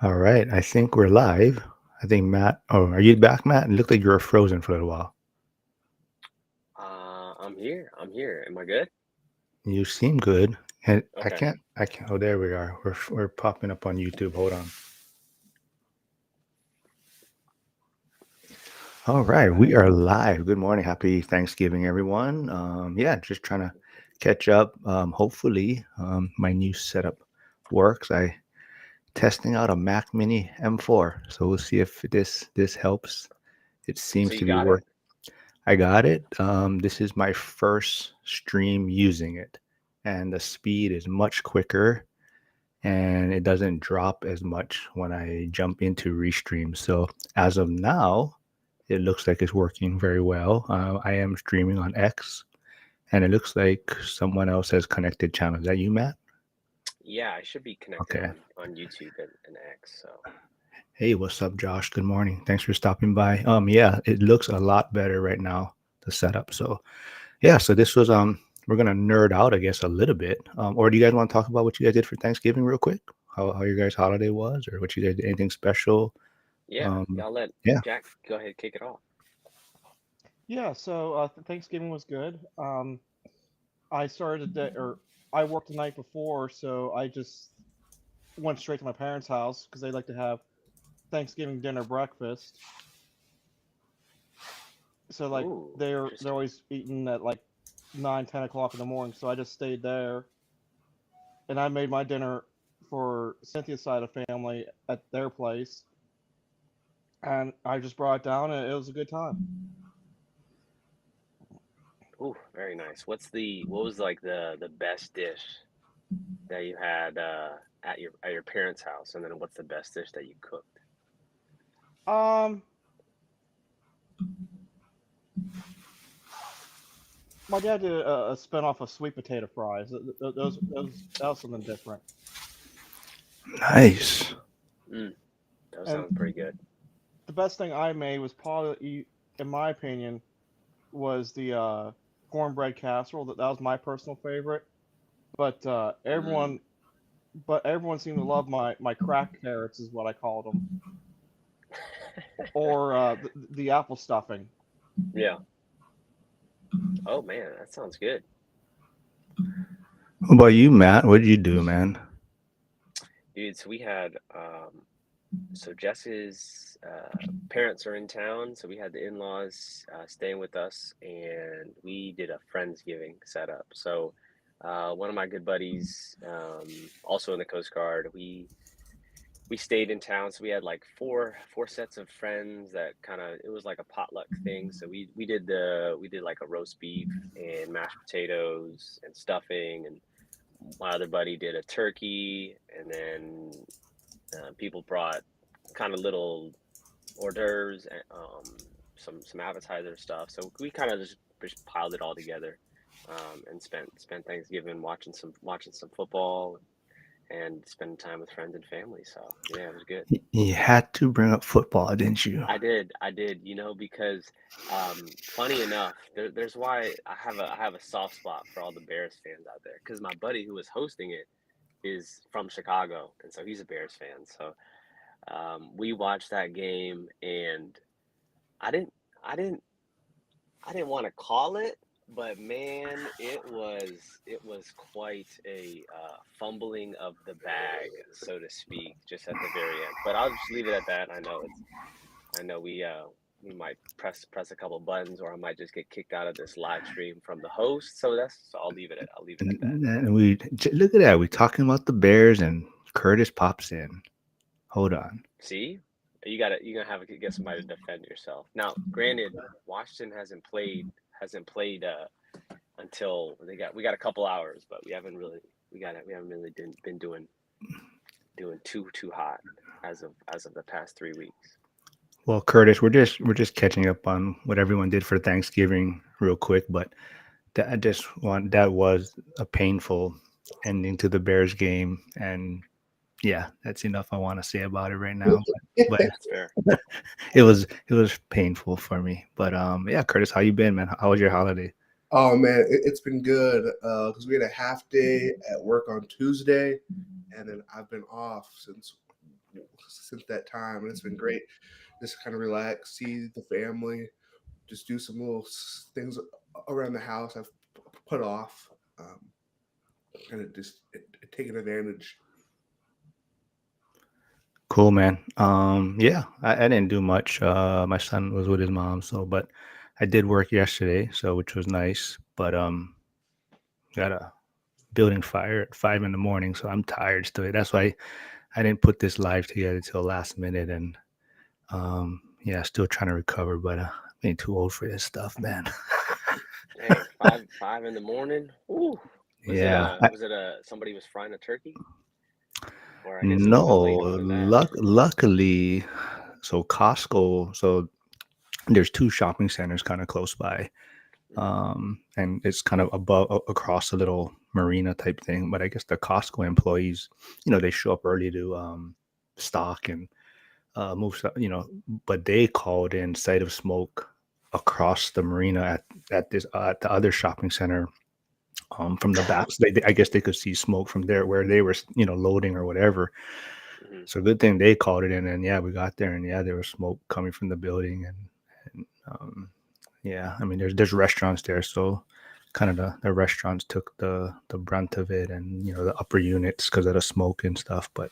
All right, I think we're live. I think Matt. Oh, are you back, Matt? It looked like you were frozen for a little while. I'm here. I'm here. Am I good? You seem good, and I Okay. can't. I can't. Oh, there we are. We're popping up on YouTube. Hold on. All All right, we right. are live. Good morning. Happy Thanksgiving, everyone. Yeah, just trying to catch up. Hopefully, my new setup works. I testing out a Mac Mini M4, so we'll see if this helps. It So seems you to be got it? working. I got it. This is my first stream using it, and the speed is much quicker, and it doesn't drop as much when I jump into restream. So as of now, it looks like it's working very well. I am streaming on X, and it looks like someone else has connected channels. Is that you, Matt? Yeah, I should be connected Okay. on YouTube and X. So Hey, what's up, Josh? Good morning. Thanks for stopping by. Yeah, it looks a lot better right now, the setup. So yeah, so this was we're gonna nerd out, I guess, a little bit. Or do you guys want to talk about what you guys did for Thanksgiving real quick? How your guys' holiday was, or what you guys did, anything special? yeah, Um, y'all let yeah. Jack go ahead kick it off. Yeah, so Thanksgiving was good. I started the day, or I worked the night before, so I just went straight to my parents' house because they like to have Thanksgiving dinner breakfast. So like Ooh, they're interesting. always eating at like 9, 10 o'clock in the morning. So I just stayed there, and I made my dinner for Cynthia's side of family at their place, and I just brought it down, and it was a good time. Ooh, very nice. What was like the best dish that you had at your parents' house, and then what's the best dish that you cooked? Um, my dad did a spin off of sweet potato fries. Those that was something different. Nice. Mm, that And sounds pretty good. the best thing I made was probably, in my opinion, was the cornbread casserole. That was my personal favorite. But Mm. everyone seemed to love my cracked carrots, is what I called them, or the apple stuffing. Yeah. Oh man, that sounds good. What about you, Matt? What did you do, man? Dude, so we had so Jess's parents are in town, so we had the in-laws staying with us, and we did a Friendsgiving setup. So one of my good buddies, also in the Coast Guard, we stayed in town, so we had like four sets of friends that kind of it was like a potluck thing. So we did like a roast beef and mashed potatoes and stuffing, and my other buddy did a turkey, and then people brought kind of little hors d'oeuvres and some appetizer stuff. So we kind of just piled it all together and spent Thanksgiving watching some football and spending time with friends and family. So yeah, it was good. You had to bring up football, didn't you? I did, you know, because funny enough, there's why I have a soft spot for all the Bears fans out there because my buddy who was hosting it is from Chicago, and so he's a Bears fan. So we watched that game, and I didn't, I didn't, I didn't want to call it, but man, it was quite a fumbling of the bag, so to speak, just at the very end. But I'll just leave it at that. I know we might press a couple buttons, or I might just get kicked out of this live stream from the host. So I'll leave it at that. And look at that. We're talking about the Bears, and Curtis pops in. Hold on. See, you're gonna have to get somebody to defend yourself. Now, granted, Washington hasn't played until we got a couple hours, but we haven't really been doing too hot as of the past 3 weeks. Well, Curtis, we're just catching up on what everyone did for Thanksgiving real quick, but that was a painful ending to the Bears game, and yeah, that's enough I want to say about it right now. But That's fair. it was painful for me. But yeah, Curtis, how you been, man? How was your holiday? Oh man, it's been good because we had a half day at work on Tuesday, and then I've been off since since that time, and it's been great. Just kind of relax, see the family, just do some little things around the house I've put off, kind of just taking advantage. Cool, man. Yeah, I didn't do much. My son was with his mom, so but I did work yesterday, so which was nice. But got a building fire at 5 in the morning, so I'm tired still. That's why I didn't put this live together till last minute, and yeah, still trying to recover. But I ain't too old for this stuff, man. Dang, five in the morning. Ooh. Yeah, Was it a somebody was frying a turkey? Or I guess it was a no, little later than that. luckily, so Costco, so there's two shopping centers kind of close by, Hmm. and it's kind of above across a little marina type thing. But I guess the Costco employees, they show up early to stock and move stuff, but they called in sight of smoke across the marina at this at the other shopping center. From the back, so I guess they could see smoke from there where they were, loading or whatever. Hmm. So good thing they called it in, and yeah, we got there, and yeah, there was smoke coming from the building, and yeah, I mean, there's restaurants there, so kind of the restaurants took the brunt of it, and the upper units because of the smoke and stuff. But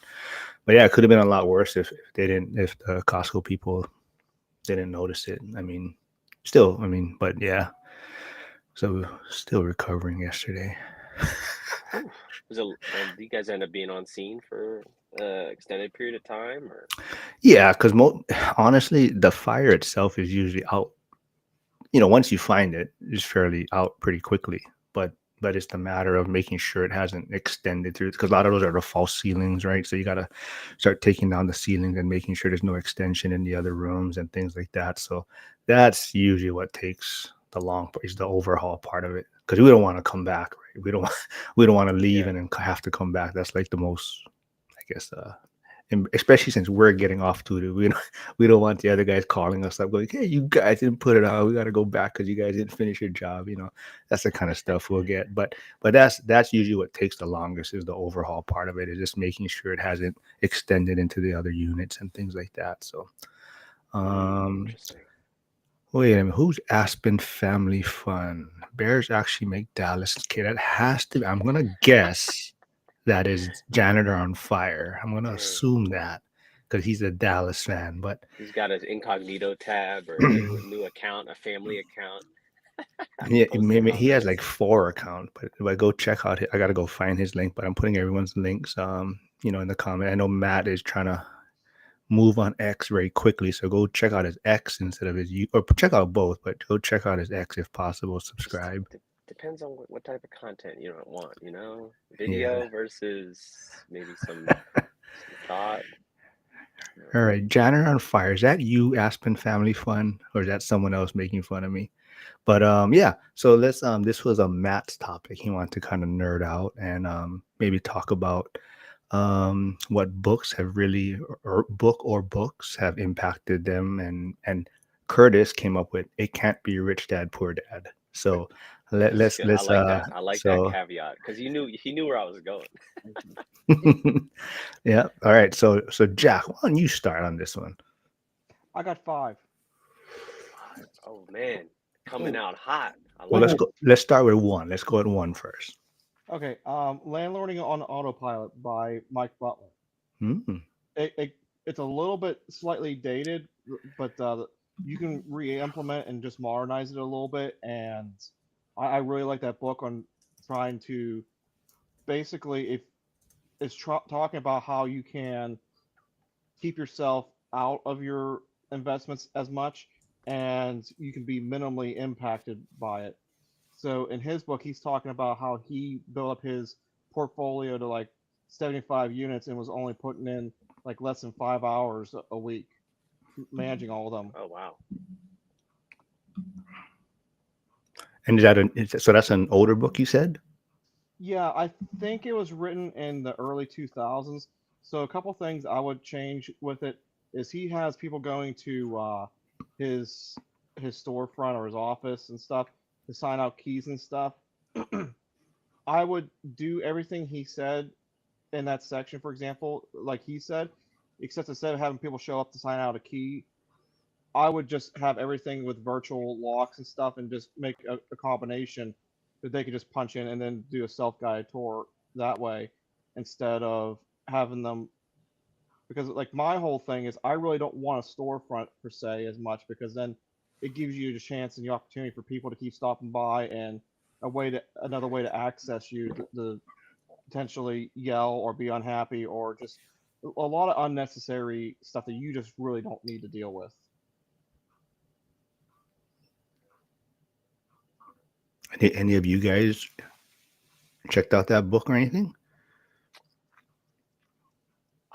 yeah, it could have been a lot worse if the Costco people didn't notice it. I mean, still, I mean, but yeah, so still recovering yesterday. Ooh. And you guys end up being on scene for extended period of time, or? Yeah, because honestly, the fire itself is usually out. Once you find it, it's fairly out pretty quickly. But it's the matter of making sure it hasn't extended through because a lot of those are the false ceilings, right? So you got to start taking down the ceilings and making sure there's no extension in the other rooms and things like that. So that's usually what takes the long part is the overhaul part of it because we don't want to come back, right? We don't want to leave Yeah. and then have to come back. That's like the most, I guess, and especially since we're getting off duty, we don't want the other guys calling us up, going, "Hey, you guys didn't put it out. We got to go back because you guys didn't finish your job." That's the kind of stuff we'll get. But that's usually what takes the longest is the overhaul part of it, is just making sure it hasn't extended into the other units and things like that. So, um, Interesting. wait a minute, who's Aspen Family Fun? Bears actually make Dallas. Okay, that has to. I'm gonna guess that is Janitor on Fire. I'm gonna Dang. assume that because he's a Dallas fan. But He's got his incognito tab or new account, a family account, yeah, posting all he has like this. 4 accounts. But if I go check out, I gotta go find his link. But I'm putting everyone's links, in the comment. I know Matt is trying to move on X very quickly, so go check out his X instead of his U, or check out both. But go check out his X if possible. Just Subscribe. depends on what type of content you don't want, Yeah. video versus maybe some thought. All right, Janitor on Fire. Is that you, Aspen Family Fun, or is that someone else making fun of me? But yeah, so let's this was a Matt's topic. He wanted to kind of nerd out and maybe talk about what books have really or books have impacted them, and Curtis came up with "It Can't Be Rich Dad Poor Dad." So That's good. I let's like that. I like that so caveat because he knew where I was going. yeah, all right, so Jack, why don't you start on this one? I got five. Oh man, coming Oh, out hot. I Well, like let's it. go. Let's start with one. Let's go at one first. Okay, Landlording on Autopilot by Mike Butler. Mm, It's a little bit slightly dated, but you can re-implement and just modernize it a little bit. And I really like that book on trying to basically, if it's talking about how you can keep yourself out of your investments as much, and you can be minimally impacted by it. So in his book, he's talking about how he built up his portfolio to like 75 units and was only putting in like less than 5 hours a week managing all of them. Oh wow. and so that's an older book you said? Yeah, I think it was written in the early 2000s. So a couple things I would change with it is he has people going to his his storefront or his office and stuff to sign out keys and stuff. I would do everything he said in that section, for example, like he said, except instead of having people show up to sign out a key, I would just have everything with virtual locks and stuff, and just make a combination that they could just punch in and then do a self-guided tour that way, instead of having them. Because like my whole thing is, I really don't want a storefront per se as much, because then it gives you the chance and the opportunity for people to keep stopping by, and another way to access you, to potentially yell or be unhappy, or just a lot of unnecessary stuff that you just really don't need to deal with. Any of you guys checked out that book or anything?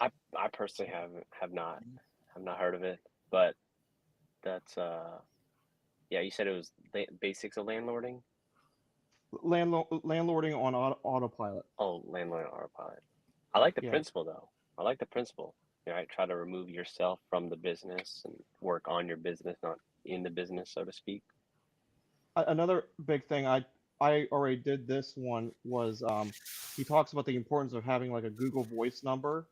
I personally have not heard of it, but that's yeah. You said it was basics of landlording. Landlording on autopilot. Oh, landlord autopilot. I like the Yeah. principle though. I like the principle. Right? Try to remove yourself from the business and work on your business, not in the business, so to speak. Another big thing I already did this one was, he talks about the importance of having like a Google Voice number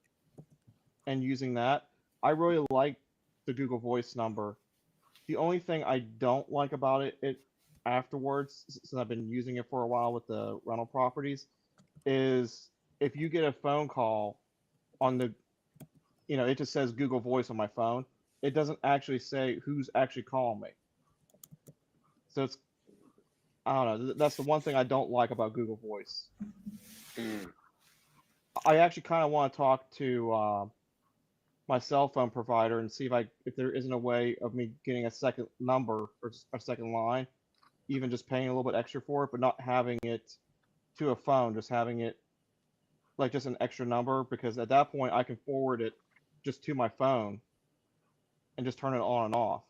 and using that. I really like the Google Voice number. The only thing I don't like about it afterwards, since I've been using it for a while with the rental properties, is if you get a phone call on the, it just says Google Voice on my phone. It doesn't actually say who's actually calling me. So it's, I don't know. That's the one thing I don't like about Google Voice. Mm. I actually kind of want to talk to my cell phone provider and see if there isn't a way of me getting a second number or a second line, even just paying a little bit extra for it, but not having it to a phone, just having it like just an extra number, because at that point I can forward it just to my phone and just turn it on and off.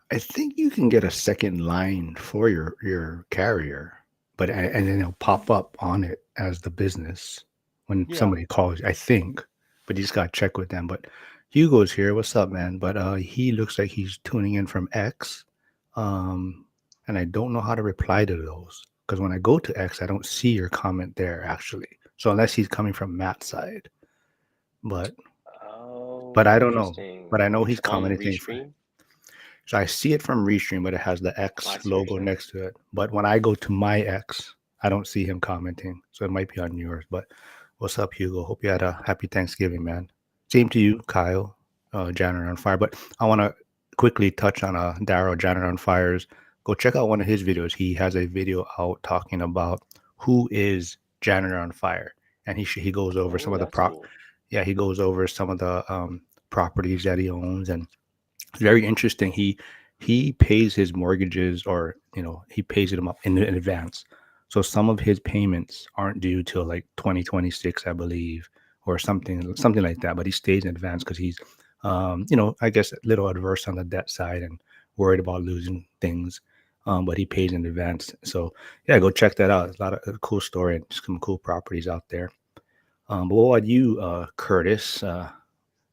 I think you can get a second line for your carrier, but and then it'll pop up on it as the business when Yeah. somebody calls you, I think. But you just gotta check with them. But Hugo's here. What's up, man? But he looks like he's tuning in from X. Um, and I don't know how to reply to those because when I go to X, I don't see your comment there actually. So unless he's coming from Matt's side, but but Oh, I don't know. interesting. But I know he's On commenting for. Restream. So I see it from Restream, but it has the Oh, I X see what you're logo saying. next to it. But when I go to my X, I don't see him commenting. So it might be on yours. But what's up, Hugo? Hope you had a happy Thanksgiving, man. Same to you, Kyle, Janitor on Fire. But I want to quickly touch on Daryl, Janitor on Fires. Go check out one of his videos. He has a video out talking about who is Janitor on Fire. And he goes over some Oh, of the that's cool. yeah, he goes over some of the properties that he owns, and it's very interesting. He pays his mortgages, or he pays them up in advance. So some of his payments aren't due till like 2026, I believe, or something like that. But he stays in advance because he's, I guess a little adverse on the debt side and worried about losing things. But he pays in advance. So yeah, go check that out. It's a lot of a cool story and some cool properties out there. But what about you, Curtis?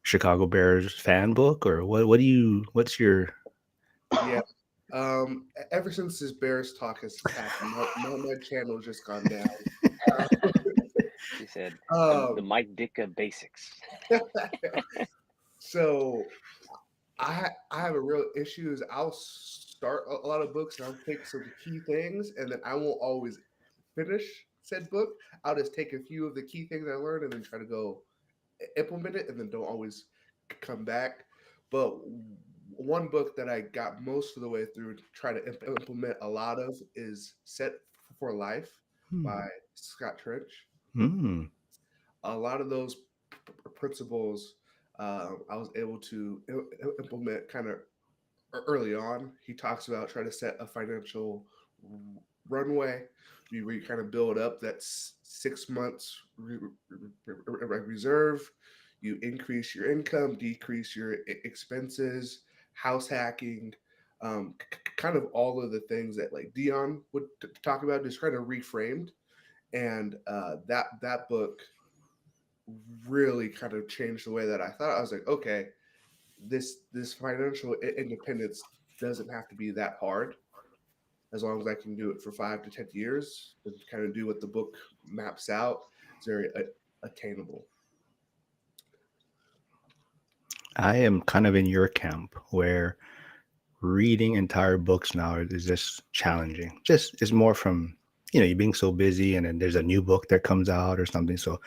Chicago Bears fan book, or what do you? What's your? Yeah. Ever since this Bears talk has happened, my channel's just gone down. He said the Um, Mike Ditka basics. so I have a real issue is I'll start a lot of books and I'll take some key things and then I won't always finish said book. I'll just take a few of the key things I learned and then try to go implement it and then don't always come back. But one book that I got most of the way through to try to implement a lot of is Set for Life Hmm. by Scott Trench. Hmm. A lot of those principles I was able to implement kind of early on. He talks about trying to set a financial runway where you kind of build up that 6 months reserve. You increase your income, decrease your expenses, house hacking, kind of all of the things that like Dion would talk about, just kind of reframed. And that book really kind of changed the way that I thought. I was like, okay, this financial independence doesn't have to be that hard as long as I can do it for 5 to 10 years and kind of do what the book maps out. It's very attainable. I am kind of in your camp where reading entire books now is just challenging. Just it's more from you being so busy, and then there's a new book that comes out or something. So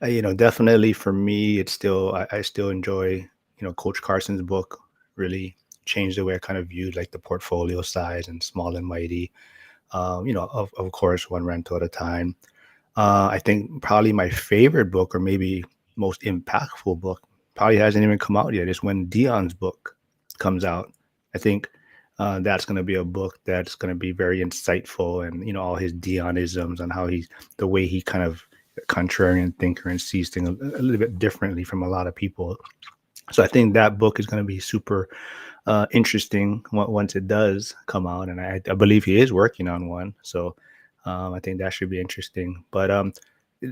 definitely for me, it's still I still enjoy Coach Carson's book. Really changed the way I kind of viewed like the portfolio size and small and mighty. Of course, one rental at a time. I think probably my favorite book, or maybe most impactful book, probably hasn't even come out yet. Is when Dion's book comes out. I think that's going to be a book that's going to be very insightful, and all his Dionisms and how the way he kind of contrarian thinker and sees things a little bit differently from a lot of people. So I think that book is going to be super interesting once it does come out, and I believe he is working on one. So I think that should be interesting. But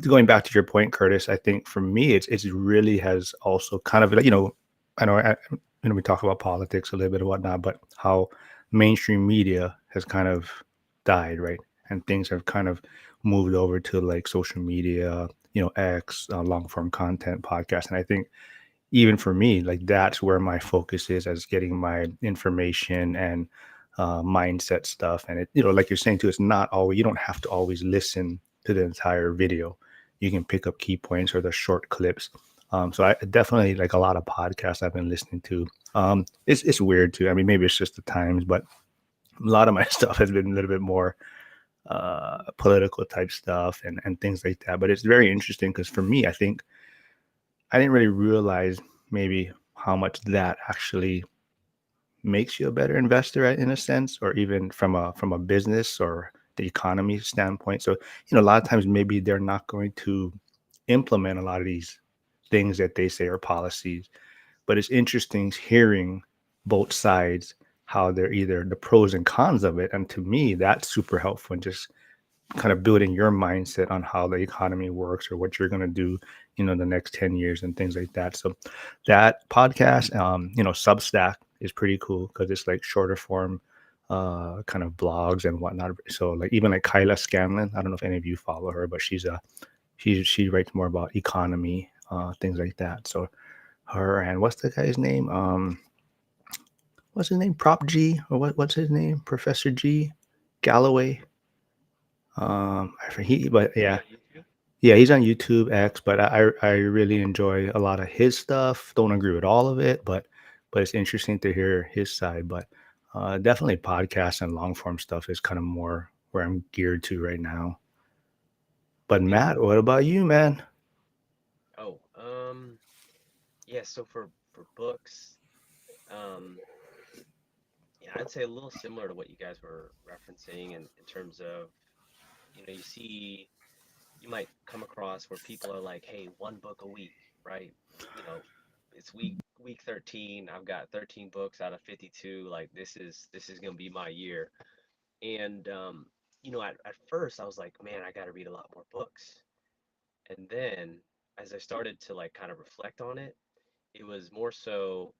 going back to your point, Curtis, I think for me, it's really has also kind of like I know we talk about politics a little bit and whatnot, but how mainstream media has kind of died, right? And things have kind of moved over to like social media, X, long form content, podcast, and I think even for me, like that's where my focus is as getting my information and mindset stuff. And like you're saying too, it's not always, you don't have to always listen to the entire video. You can pick up key points or the short clips. So I definitely like a lot of podcasts I've been listening to. It's weird too. I mean, maybe it's just the times, but a lot of my stuff has been a little bit more political type stuff and things like that. But it's very interesting because for me, I think I didn't really realize maybe how much that actually makes you a better investor in a sense, or even from a business or the economy standpoint. So, a lot of times maybe they're not going to implement a lot of these things that they say are policies, but it's interesting hearing both sides, how they're either the pros and cons of it. And to me, that's super helpful in just kind of building your mindset on how the economy works or what you're going to do the next 10 years and things like that. So that podcast, Substack is pretty cool because it's like shorter form kind of blogs and whatnot. So like even like Kyla Scanlon, I don't know if any of you follow her, but she writes more about economy, things like that. So her, and what's the guy's name, what's his name, Prop G, or what's his name, Professor G Galloway. I forget, but Is he yeah, on YouTube? yeah, he's on YouTube X, but I really enjoy a lot of his stuff. Don't agree with all of it, but it's interesting to hear his side. But definitely podcasts and long form stuff is kind of more where I'm geared to right now. But Yeah. Matt, what about you, man? Oh, yeah. So for books, um, yeah, I'd say a little similar to what you guys were referencing in terms of, you see, you might come across where people are like, hey, one book a week, right? You know, it's week 13. I've got 13 books out of 52. Like this is gonna be my year. And at first I was like, man, I gotta read a lot more books. And then as I started to like kind of reflect on it, it was more so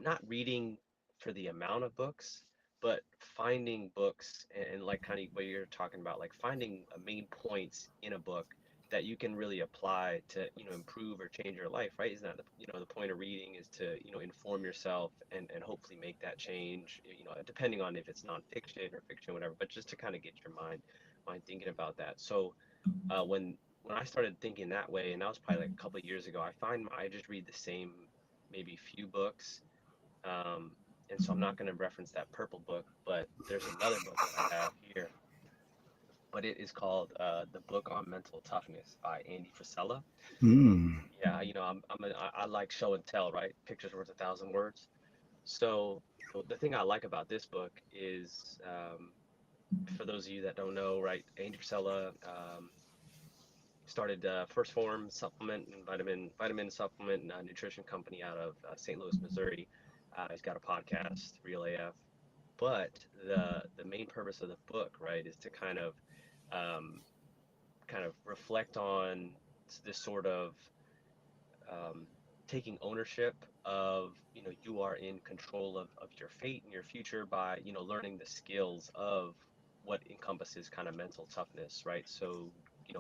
not reading for the amount of books, but finding books and like kind of what you're talking about, like finding main points in a book that you can really apply to, improve or change your life, right? Isn't that the point of reading is to, inform yourself and hopefully make that change, depending on if it's nonfiction or fiction, whatever, but just to kind of get your mind thinking about that. So when I started thinking that way, and that was probably like a couple of years ago, I find I just read the same maybe few books, um, and so I'm not going to reference that purple book, but there's another book that I have here, but it is called The Book on Mental Toughness by Andy Frisella. Hmm. Yeah, I like show and tell, right? Pictures worth a thousand words. So the thing I like about this book is, for those of you that don't know, right, Andy Frisella started First Form supplement and vitamin supplement and nutrition company out of St. Louis, Missouri. He's got a podcast, Real AF. But the main purpose of the book, right, is to um, kind of reflect on this sort of um, taking ownership of, you are in control of your fate and your future by, learning the skills of what encompasses kind of mental toughness, right? So,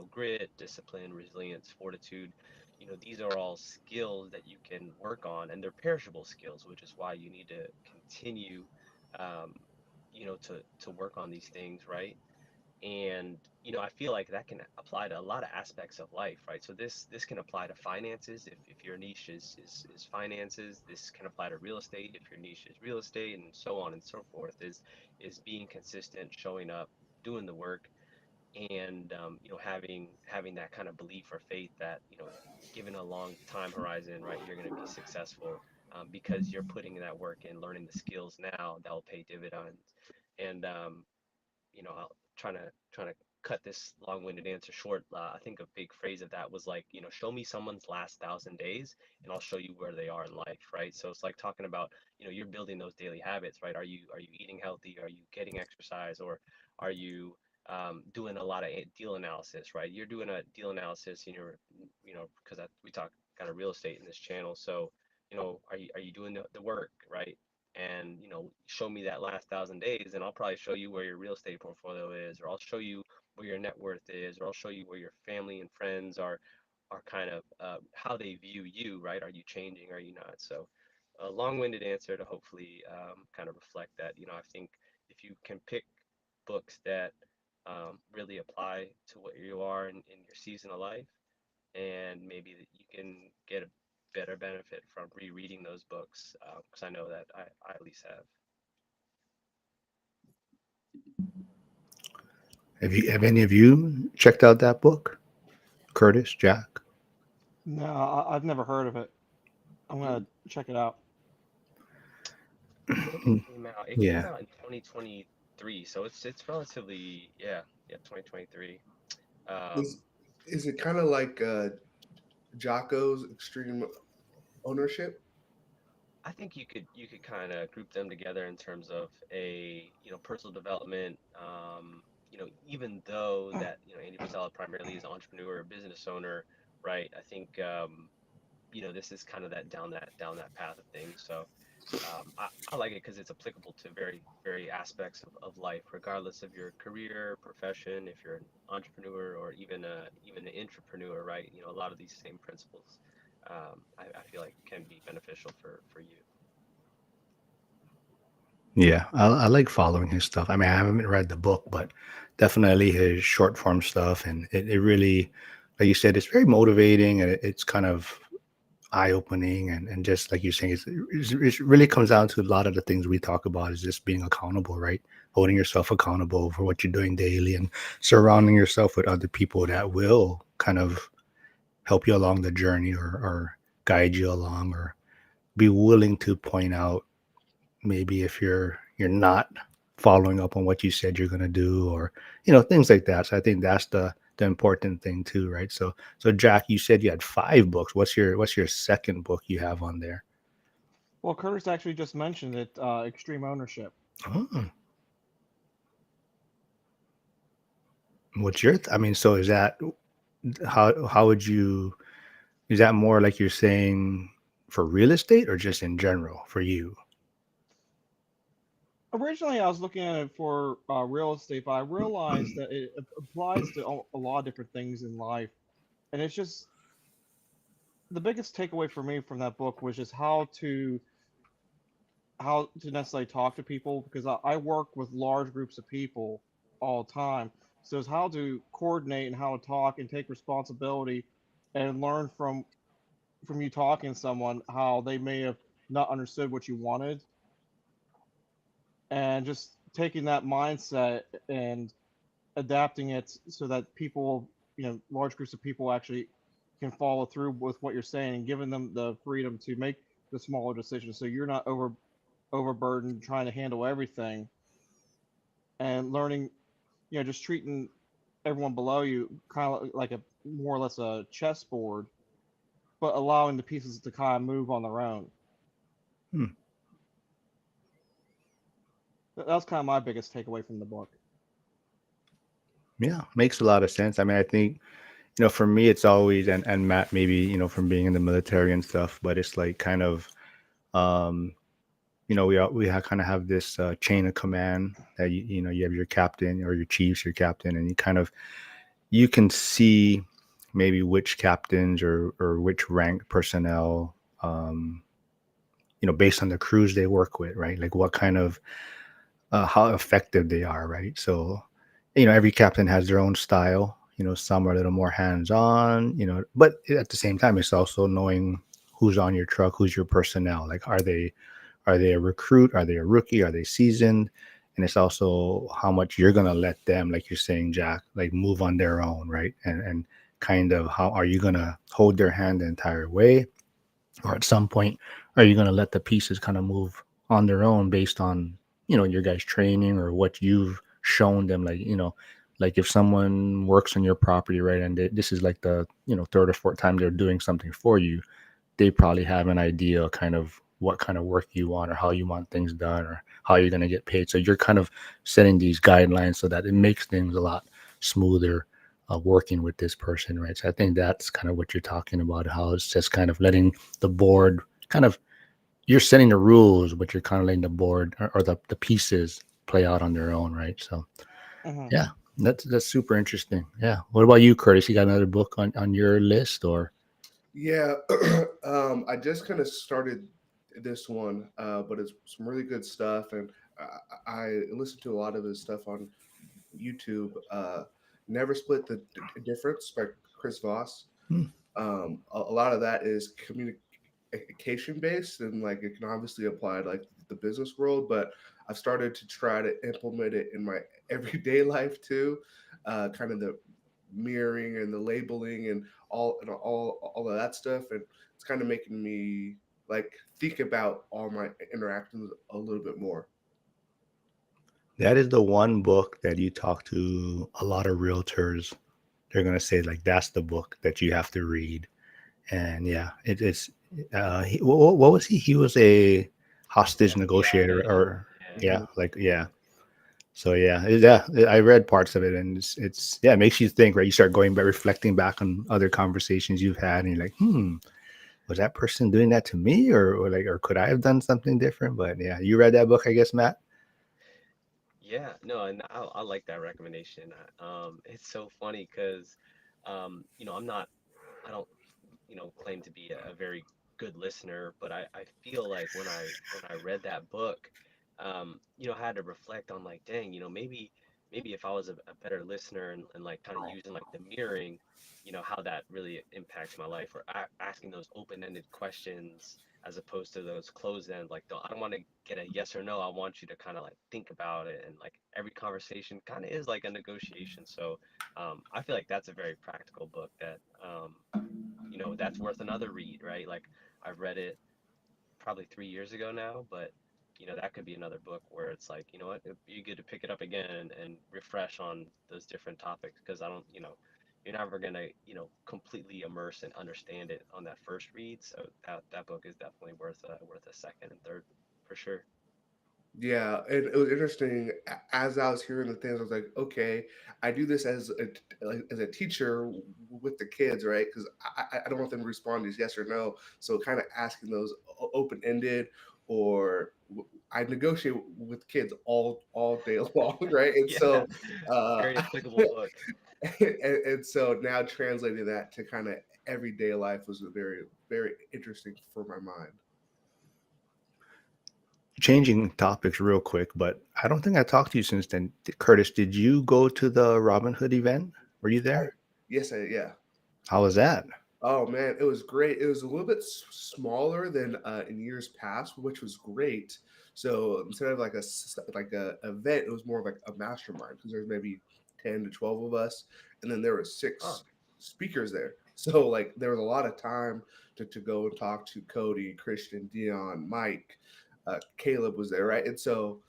grit, discipline, resilience, fortitude, these are all skills that you can work on, and they're perishable skills, which is why you need to continue, um, to work on these things, right? And I feel like that can apply to a lot of aspects of life, right? So this can apply to finances if your niche is finances. This can apply to real estate if your niche is real estate, and so on and so forth. Is being consistent, showing up, doing the work, and having that kind of belief or faith that given a long time horizon, right, you're going to be successful, because you're putting that work in, learning the skills now that will pay dividends. And I'll trying to cut this long-winded answer short. I think a big phrase of that was like, show me someone's last 1,000 days, and I'll show you where they are in life, right? So it's like talking about, you're building those daily habits, right? Are you eating healthy? Are you getting exercise? Or are you doing a lot of deal analysis, right? You're doing a deal analysis in your, because we talk kind of real estate in this channel. So, are you doing the work, right? And show me that last 1,000 days, and I'll probably show you where your real estate portfolio is, or I'll show you where your net worth is, or I'll show you where your family and friends are kind of, how they view you, right? Are you changing? Are you not? So a long-winded answer to hopefully, kind of reflect that. I think if you can pick books that, really apply to what you are in your season of life, and maybe that you can get a better benefit from rereading those books, because I know that I at least have. Have any of you checked out that book, Curtis, Jack? No, I've never heard of it. I'm gonna check it out. I think it came out. It came Yeah. out in 2023, so it's relatively, yeah, 2023. Um, Is is it kind of like Jocko's Extreme Ownership? I think you could kind of group them together in terms of a personal development. Even though that Andy Frisella primarily is an entrepreneur or business owner, right? I think, this is kind of that down that path of things. So, I like it because it's applicable to very aspects of life, regardless of your career, profession. If you're an entrepreneur or even an intrapreneur, right? A lot of these same principles, I feel like can be beneficial for you. Yeah, I like following his stuff. I mean, I haven't read the book, but definitely his short form stuff, and it really, like you said, it's very motivating, and it's kind of eye opening, and just like you're saying, it really comes down to a lot of the things we talk about is just being accountable, right? Holding yourself accountable for what you're doing daily, and surrounding yourself with other people that will kind of help you along the journey, or guide you along, or be willing to point out maybe if you're not following up on what you said you're going to do, or things like that. So I think that's the important thing too, right? So Jack, you said you had 5 books. What's your second book you have on there? Well, Curtis actually just mentioned it. Extreme Ownership. Oh, what's your I mean, so is that how would you is that more like you're saying for real estate, or just in general for you? Originally, I was looking at it for real estate, but I realized that it applies to a lot of different things in life, and it's just the biggest takeaway for me from that book was just how to necessarily talk to people, because I work with large groups of people all the time. So it's how to coordinate and how to talk and take responsibility and learn from you talking to someone how they may have not understood what you wanted, and just taking that mindset and adapting it so that people, large groups of people actually can follow through with what you're saying, and giving them the freedom to make the smaller decisions so you're not overburdened trying to handle everything, and learning, just treating everyone below you kind of like a more or less a chessboard, but allowing the pieces to kind of move on their own. Hmm. That's kind of my biggest takeaway from the book. Yeah, makes a lot of sense. I mean, I think for me, it's always, and Matt, maybe from being in the military and stuff, but it's like kind of, um, kind of have this chain of command that you have your captain or your chiefs, your captain, and you can see maybe which captains or which rank personnel, um, based on the crews they work with, right? Like what kind of how effective they are, right? So, every captain has their own style. Some are a little more hands-on, but at the same time, it's also knowing who's on your truck, who's your personnel. Like, are they a recruit? Are they a rookie? Are they seasoned? And it's also how much you're gonna let them, like you're saying, Jack, like move on their own, right? And kind of how are you gonna hold their hand the entire way, or at some point are you going to let the pieces kind of move on their own based on your guys training or what you've shown them, like if someone works on your property, right, and this is like the third or fourth time they're doing something for you, they probably have an idea kind of what kind of work you want or how you want things done or how you're going to get paid. So you're kind of setting these guidelines so that it makes things a lot smoother working with this person, right? So I think that's kind of what you're talking about, how it's just kind of letting the board kind of, you're setting the rules, but you're kind of letting the board or the pieces play out on their own, right? So Hmm. yeah, that's super interesting. Yeah. What about you, Curtis? You got another book on your list or? Yeah, I just kind of started this one, but it's some really good stuff, and I listened to a lot of his stuff on YouTube. Never Split the Difference by Chris Voss. Hmm. A lot of that is communication based, and like it can obviously apply to like the business world, but I've started to try to implement it in my everyday life too. Kind of the mirroring and the labeling and all of that stuff, and it's kind of making me like think about all my interactions a little bit more. That is the one book that you talk to a lot of realtors. They're gonna say like that's the book that you have to read. And yeah, it is. What was he? He was a hostage FBI negotiator, agent. or Yeah. yeah, like yeah. So yeah, yeah. I read parts of it, and it's yeah, it makes you think, right? You start going back, reflecting back on other conversations you've had, and you're like, was that person doing that to me, or like, or could I have done something different? But yeah, you read that book, I guess, Matt. Yeah, no, and I like that recommendation. It's so funny because, I'm not, I don't, claim to be a very good listener, but I feel like when I read that book, I had to reflect on like, dang, maybe if I was a better listener and like kind of using like the mirroring, how that really impacts my life, or asking those open-ended questions as opposed to those closed-end, like I don't want to get a yes or no. I want you to kind of like think about it, and like every conversation kind of is like a negotiation. So I feel like that's a very practical book that that's worth another read, right? Like I've read it probably 3 years ago now, but that could be another book where it's like, you know what, it'd be good to pick it up again and refresh on those different topics, because I don't, you're never gonna, completely immerse and understand it on that first read. So that book is definitely worth a second and third for sure. Yeah, and it was interesting as I was hearing the things. I was like, okay, I do this as a teacher with the kids, right? Because I don't want them to respond as yes or no. So kind of asking those open ended, or I negotiate with kids all day long, right? And Yeah, so, uh, very applicable book. and so now translating that to kind of everyday life was very interesting for my mind. Changing topics real quick, but I don't think I talked to you since then. Curtis, did you go to the Robin Hood event? Were you I, there? yes, yeah. How was that? Oh man, it was great. It was a little bit smaller than in years past, which was great. So instead of like like a event, it was more of like a mastermind because there's maybe 10 to 12 of us, and then there were Oh, six speakers there. So like there was a lot of time to go and talk to Cody, Christian, Dion, Mike, Caleb was there, right? And so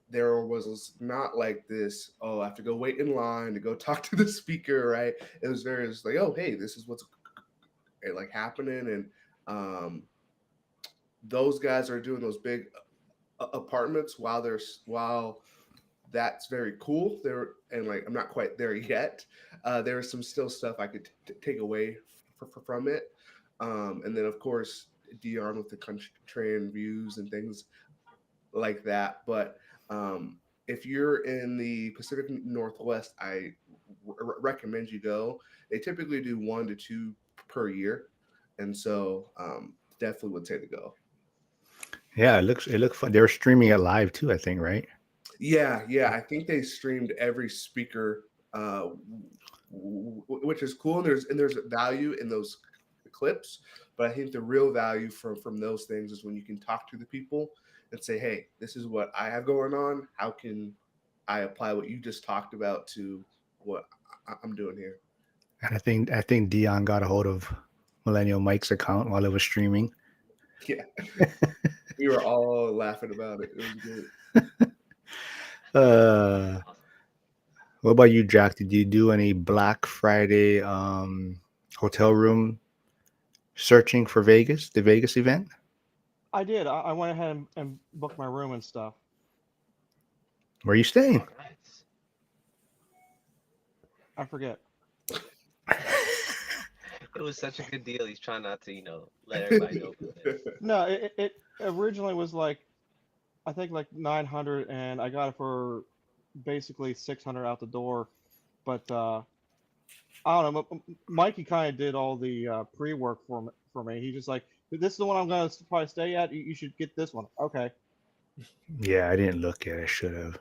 there was not like this, oh, I have to go wait in line to go talk to the speaker, right? It was very just like, oh, hey, this is what's like happening, and um, those guys are doing those big apartments while that's very cool there, and like I'm not quite there yet. There is some still stuff I could take away from it, and then of course Dion with the country and views and things like that. But if you're in the Pacific Northwest, I recommend you go. They typically do 1 to 2 per year, and so definitely would say to go. Yeah, it looked fun. They were streaming it live too, I think, right? Yeah, yeah. I think they streamed every speaker, which is cool. And there's value in those clips, but I think the real value from those things is when you can talk to the people and say, "Hey, this is what I have going on. How can I apply what you just talked about to what I'm doing here?" And I think Dion got a hold of Millennial Mike's account while it was streaming. Yeah, we were all laughing about it. It was great. Uh, Awesome. what about you, Jack? Did you do any Black Friday hotel room searching for Vegas, the Vegas event? I did. I went ahead and booked my room and stuff. Where are you staying? Oh, nice. I forget. It was such a good deal. He's trying not to, let everybody know about this. No, it originally was like I think like 900, and I got it for basically 600 out the door. But I don't know. Mikey kind of did all the pre-work for me. He just like, this is the one I'm gonna probably stay at. You should get this one. Okay. Yeah, I didn't look at it. I should have.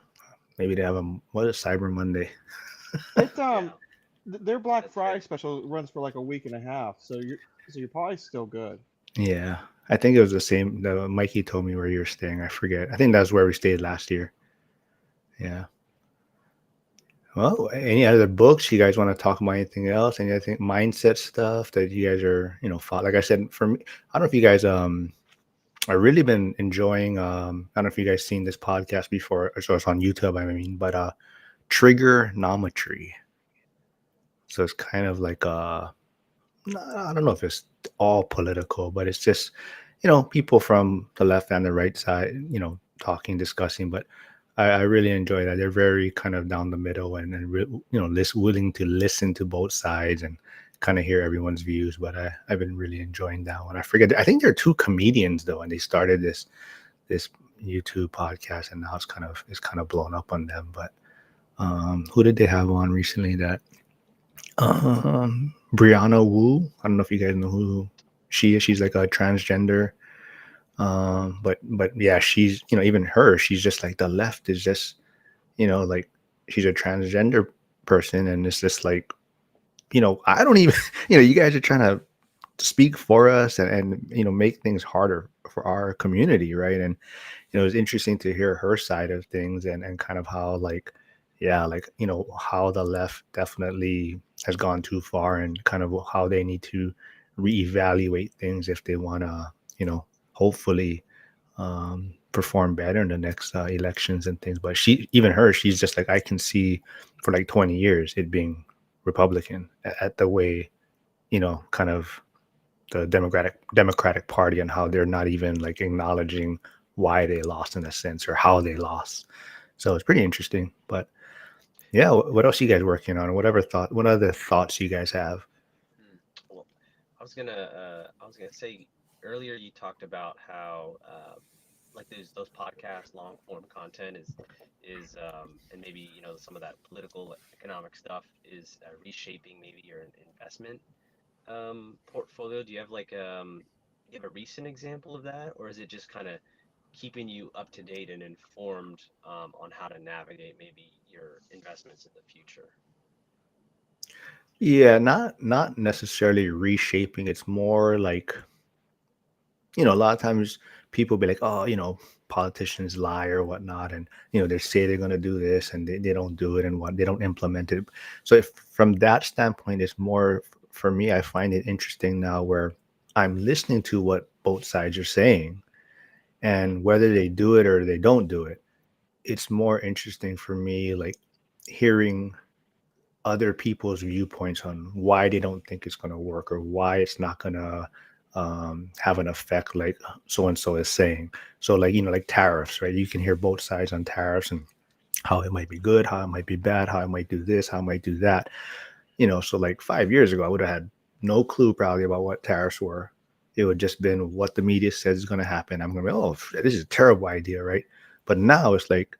Maybe they have what is Cyber Monday? It Yeah, their Black that's fair. Friday special runs for like a week and a half, so you're probably still good. Yeah, I think it was the same. The Mikey told me where you were staying. I forget. I think that's where we stayed last year. Yeah. Well, any other books you guys want to talk about? Anything else? Any other mindset stuff that you guys are, like I said, for me, I don't know if you guys, I've really been enjoying, I don't know if you guys seen this podcast before, so it's on YouTube, I mean, but trigonometry. So it's kind of like I don't know if it's all political, but it's just, people from the left and the right side, talking, discussing. But I really enjoy that. They're very kind of down the middle and willing to listen to both sides and kind of hear everyone's views. But I've been really enjoying that one. I forget. I think there are two comedians though, and they started this YouTube podcast, and now it's kind of blown up on them. But who did they have on recently that Brianna Wu. I don't know if you guys know who she is. She's like a transgender. But yeah, she's even her. She's just like the left is just like she's a transgender person, and it's just like I don't even you guys are trying to speak for us and make things harder for our community, right? And it's interesting to hear her side of things and kind of how like yeah like how the left definitely has gone too far and kind of how they need to reevaluate things if they want to hopefully perform better in the next elections and things. But she's just like, I can see for like 20 years it being Republican at the way kind of the Democratic Party and how they're not even like acknowledging why they lost in a sense or how they lost. So it's pretty interesting. But yeah, what else you guys working on? What other thoughts you guys have? Hmm. Well, I was gonna say earlier you talked about how like those podcast long form content is and maybe some of that political economic stuff is reshaping maybe your investment portfolio. Do you have a recent example of that, or is it just kind of keeping you up to date and informed on how to navigate maybe your investments in the future? Yeah, not necessarily reshaping. It's more like a lot of times people be like, oh, politicians lie or whatnot, and they say they're going to do this and they don't do it and what they don't implement it. So if from that standpoint, it's more for me. I find it interesting now where I'm listening to what both sides are saying, and whether they do it or they don't do it, it's more interesting for me, like hearing other people's viewpoints on why they don't think it's going to work or why it's not going to have an effect like so and so is saying. So like like tariffs, right? You can hear both sides on tariffs and how it might be good, how it might be bad, how it might do this, how it might do that. So like 5 years ago, I would have had no clue probably about what tariffs were. It would just been what the media says is going to happen. I'm going to be, oh, this is a terrible idea, right? But now it's like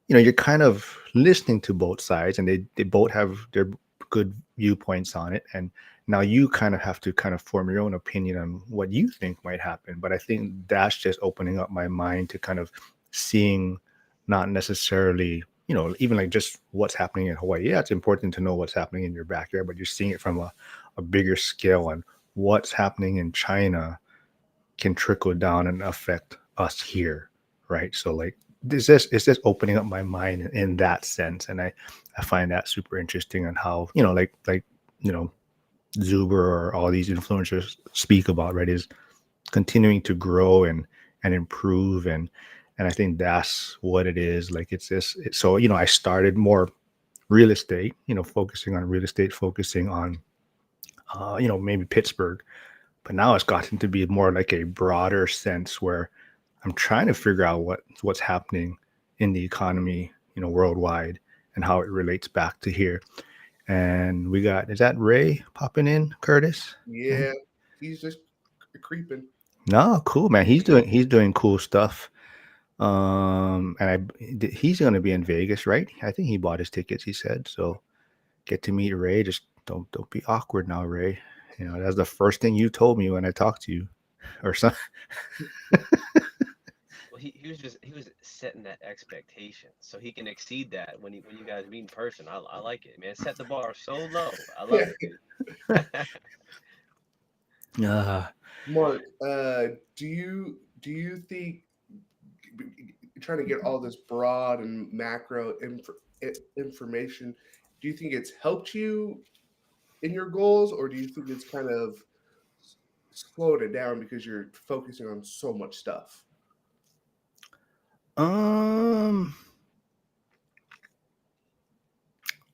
you're kind of listening to both sides and they both have their good viewpoints on it. And now you kind of have to kind of form your own opinion on what you think might happen. But I think that's just opening up my mind to kind of seeing not necessarily, even like just what's happening in Hawaii. Yeah, it's important to know what's happening in your backyard, but you're seeing it from a bigger scale, and what's happening in China can trickle down and affect us here, right? So like this is it's just opening up my mind in that sense, and I find that super interesting on how like you know Zuber or all these influencers speak about, right, is continuing to grow and improve, and I think that's what it is. Like it's this. So I started more real estate, focusing on real estate, focusing on maybe Pittsburgh, but now it's gotten to be more like a broader sense where I'm trying to figure out what's happening in the economy, worldwide, and how it relates back to here. And we got, is that Ray popping in, Curtis? Yeah, he's just creeping. No, cool, man. He's doing cool stuff. And he's going to be in Vegas, right? I think he bought his tickets, he said. So get to meet Ray. Just don't be awkward now, Ray. That's the first thing you told me when I talked to you, or something. Well, he was setting that expectation so he can exceed that when you guys meet in person. I like it, man. Set the bar so low. I love it, dude. Uh, Mark, do you think trying to get all this broad and macro information, do you think it's helped you in your goals, or do you think it's kind of slowed it down because you're focusing on so much stuff? um,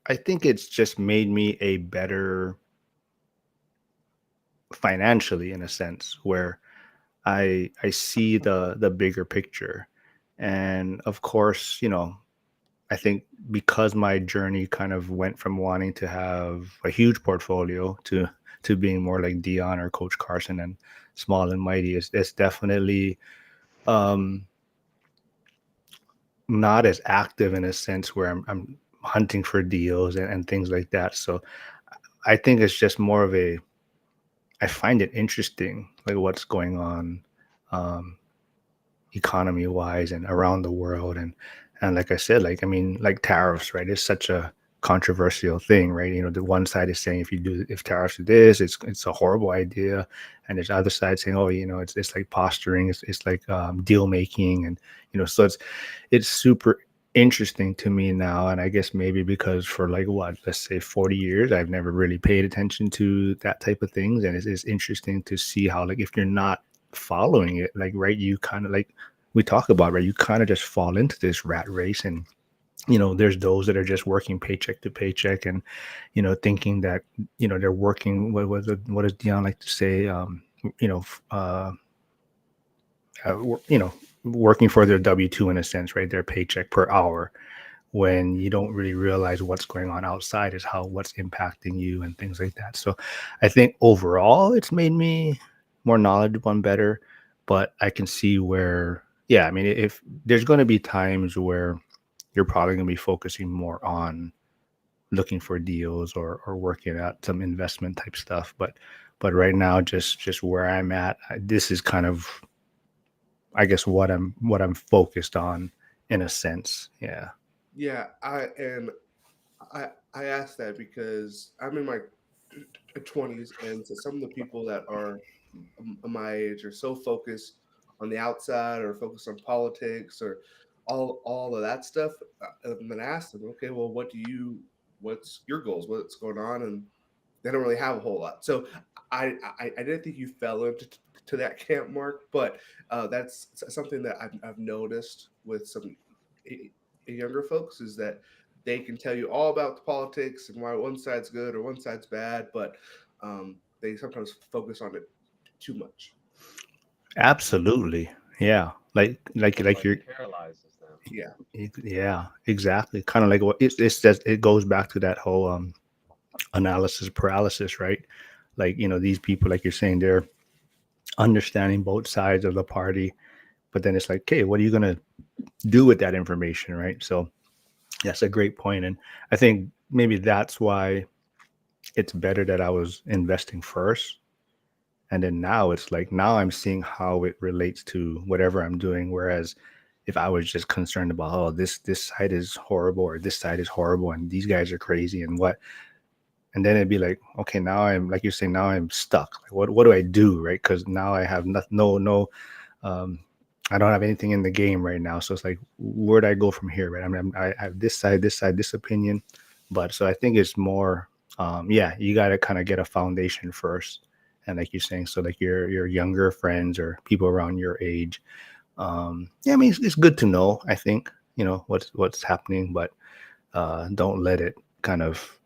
I think it's just made me a better financially, in a sense where I see the bigger picture. And of course, I think because my journey kind of went from wanting to have a huge portfolio to being more like Dion or Coach Carson and small and mighty, it's definitely um not as active in a sense where I'm hunting for deals and things like that. So I think it's just more of I find it interesting, like what's going on, um, economy wise and around the world, and like I said, like I mean, like tariffs, right? It's such a controversial thing, right? The one side is saying if tariffs do this, it's a horrible idea, and there's other side saying, oh, it's like posturing, it's like deal making, and so it's super interesting to me now. And I guess maybe because for like what, let's say 40 years, I've never really paid attention to that type of things, and it's interesting to see how, like, if you're not following it, like, right, you kind of like we talk about, right, you kind of just fall into this rat race. And there's those that are just working paycheck to paycheck, and thinking that they're working, what does Dion like to say, you know f- uh, working for their W-2, in a sense, right, their paycheck per hour, when you don't really realize what's going on outside, is how what's impacting you and things like that. So I think overall it's made me more knowledgeable and better, but I can see where, yeah, I mean, if there's going to be times where you're probably going to be focusing more on looking for deals or working at some investment type stuff, but right now, just where I'm at, this is kind of, I guess, what I'm focused on, in a sense. Yeah. Yeah, I asked that because I'm in my 20s, and so some of the people that are my age are so focused on the outside or focused on politics or all of that stuff. And then I asked them, okay, well, what's your goals? What's going on? And they don't really have a whole lot. So I didn't think you fell into to that camp, Mark, but that's something that I've noticed with some younger folks, is that they can tell you all about the politics and why one side's good or one side's bad, but they sometimes focus on it too much. Absolutely. Yeah. Almost Like like you're, it paralyzes them. Yeah, yeah, exactly. Kind of like what it's just, it goes back to that whole analysis paralysis, right? Like, these people, like you're saying, they're understanding both sides of the party, but then it's like, okay, what are you going to do with that information, right? So that's a great point. And I think maybe that's why it's better that I was investing first. And then now it's like now I'm seeing how it relates to whatever I'm doing. Whereas if I was just concerned about, oh, this side is horrible or this side is horrible and these guys are crazy and what, and then it'd be like, okay, now I'm like you're saying, now I'm stuck. Like, what do I do, right? Because now I have no um, I don't have anything in the game right now. So it's like, where do I go from here, right? I mean, I have this side, this opinion, but so I think it's more, yeah, you got to kind of get a foundation first, and like you're saying, so like your younger friends or people around your age, yeah, I mean, it's good to know. I think what's happening, but don't let it kind of,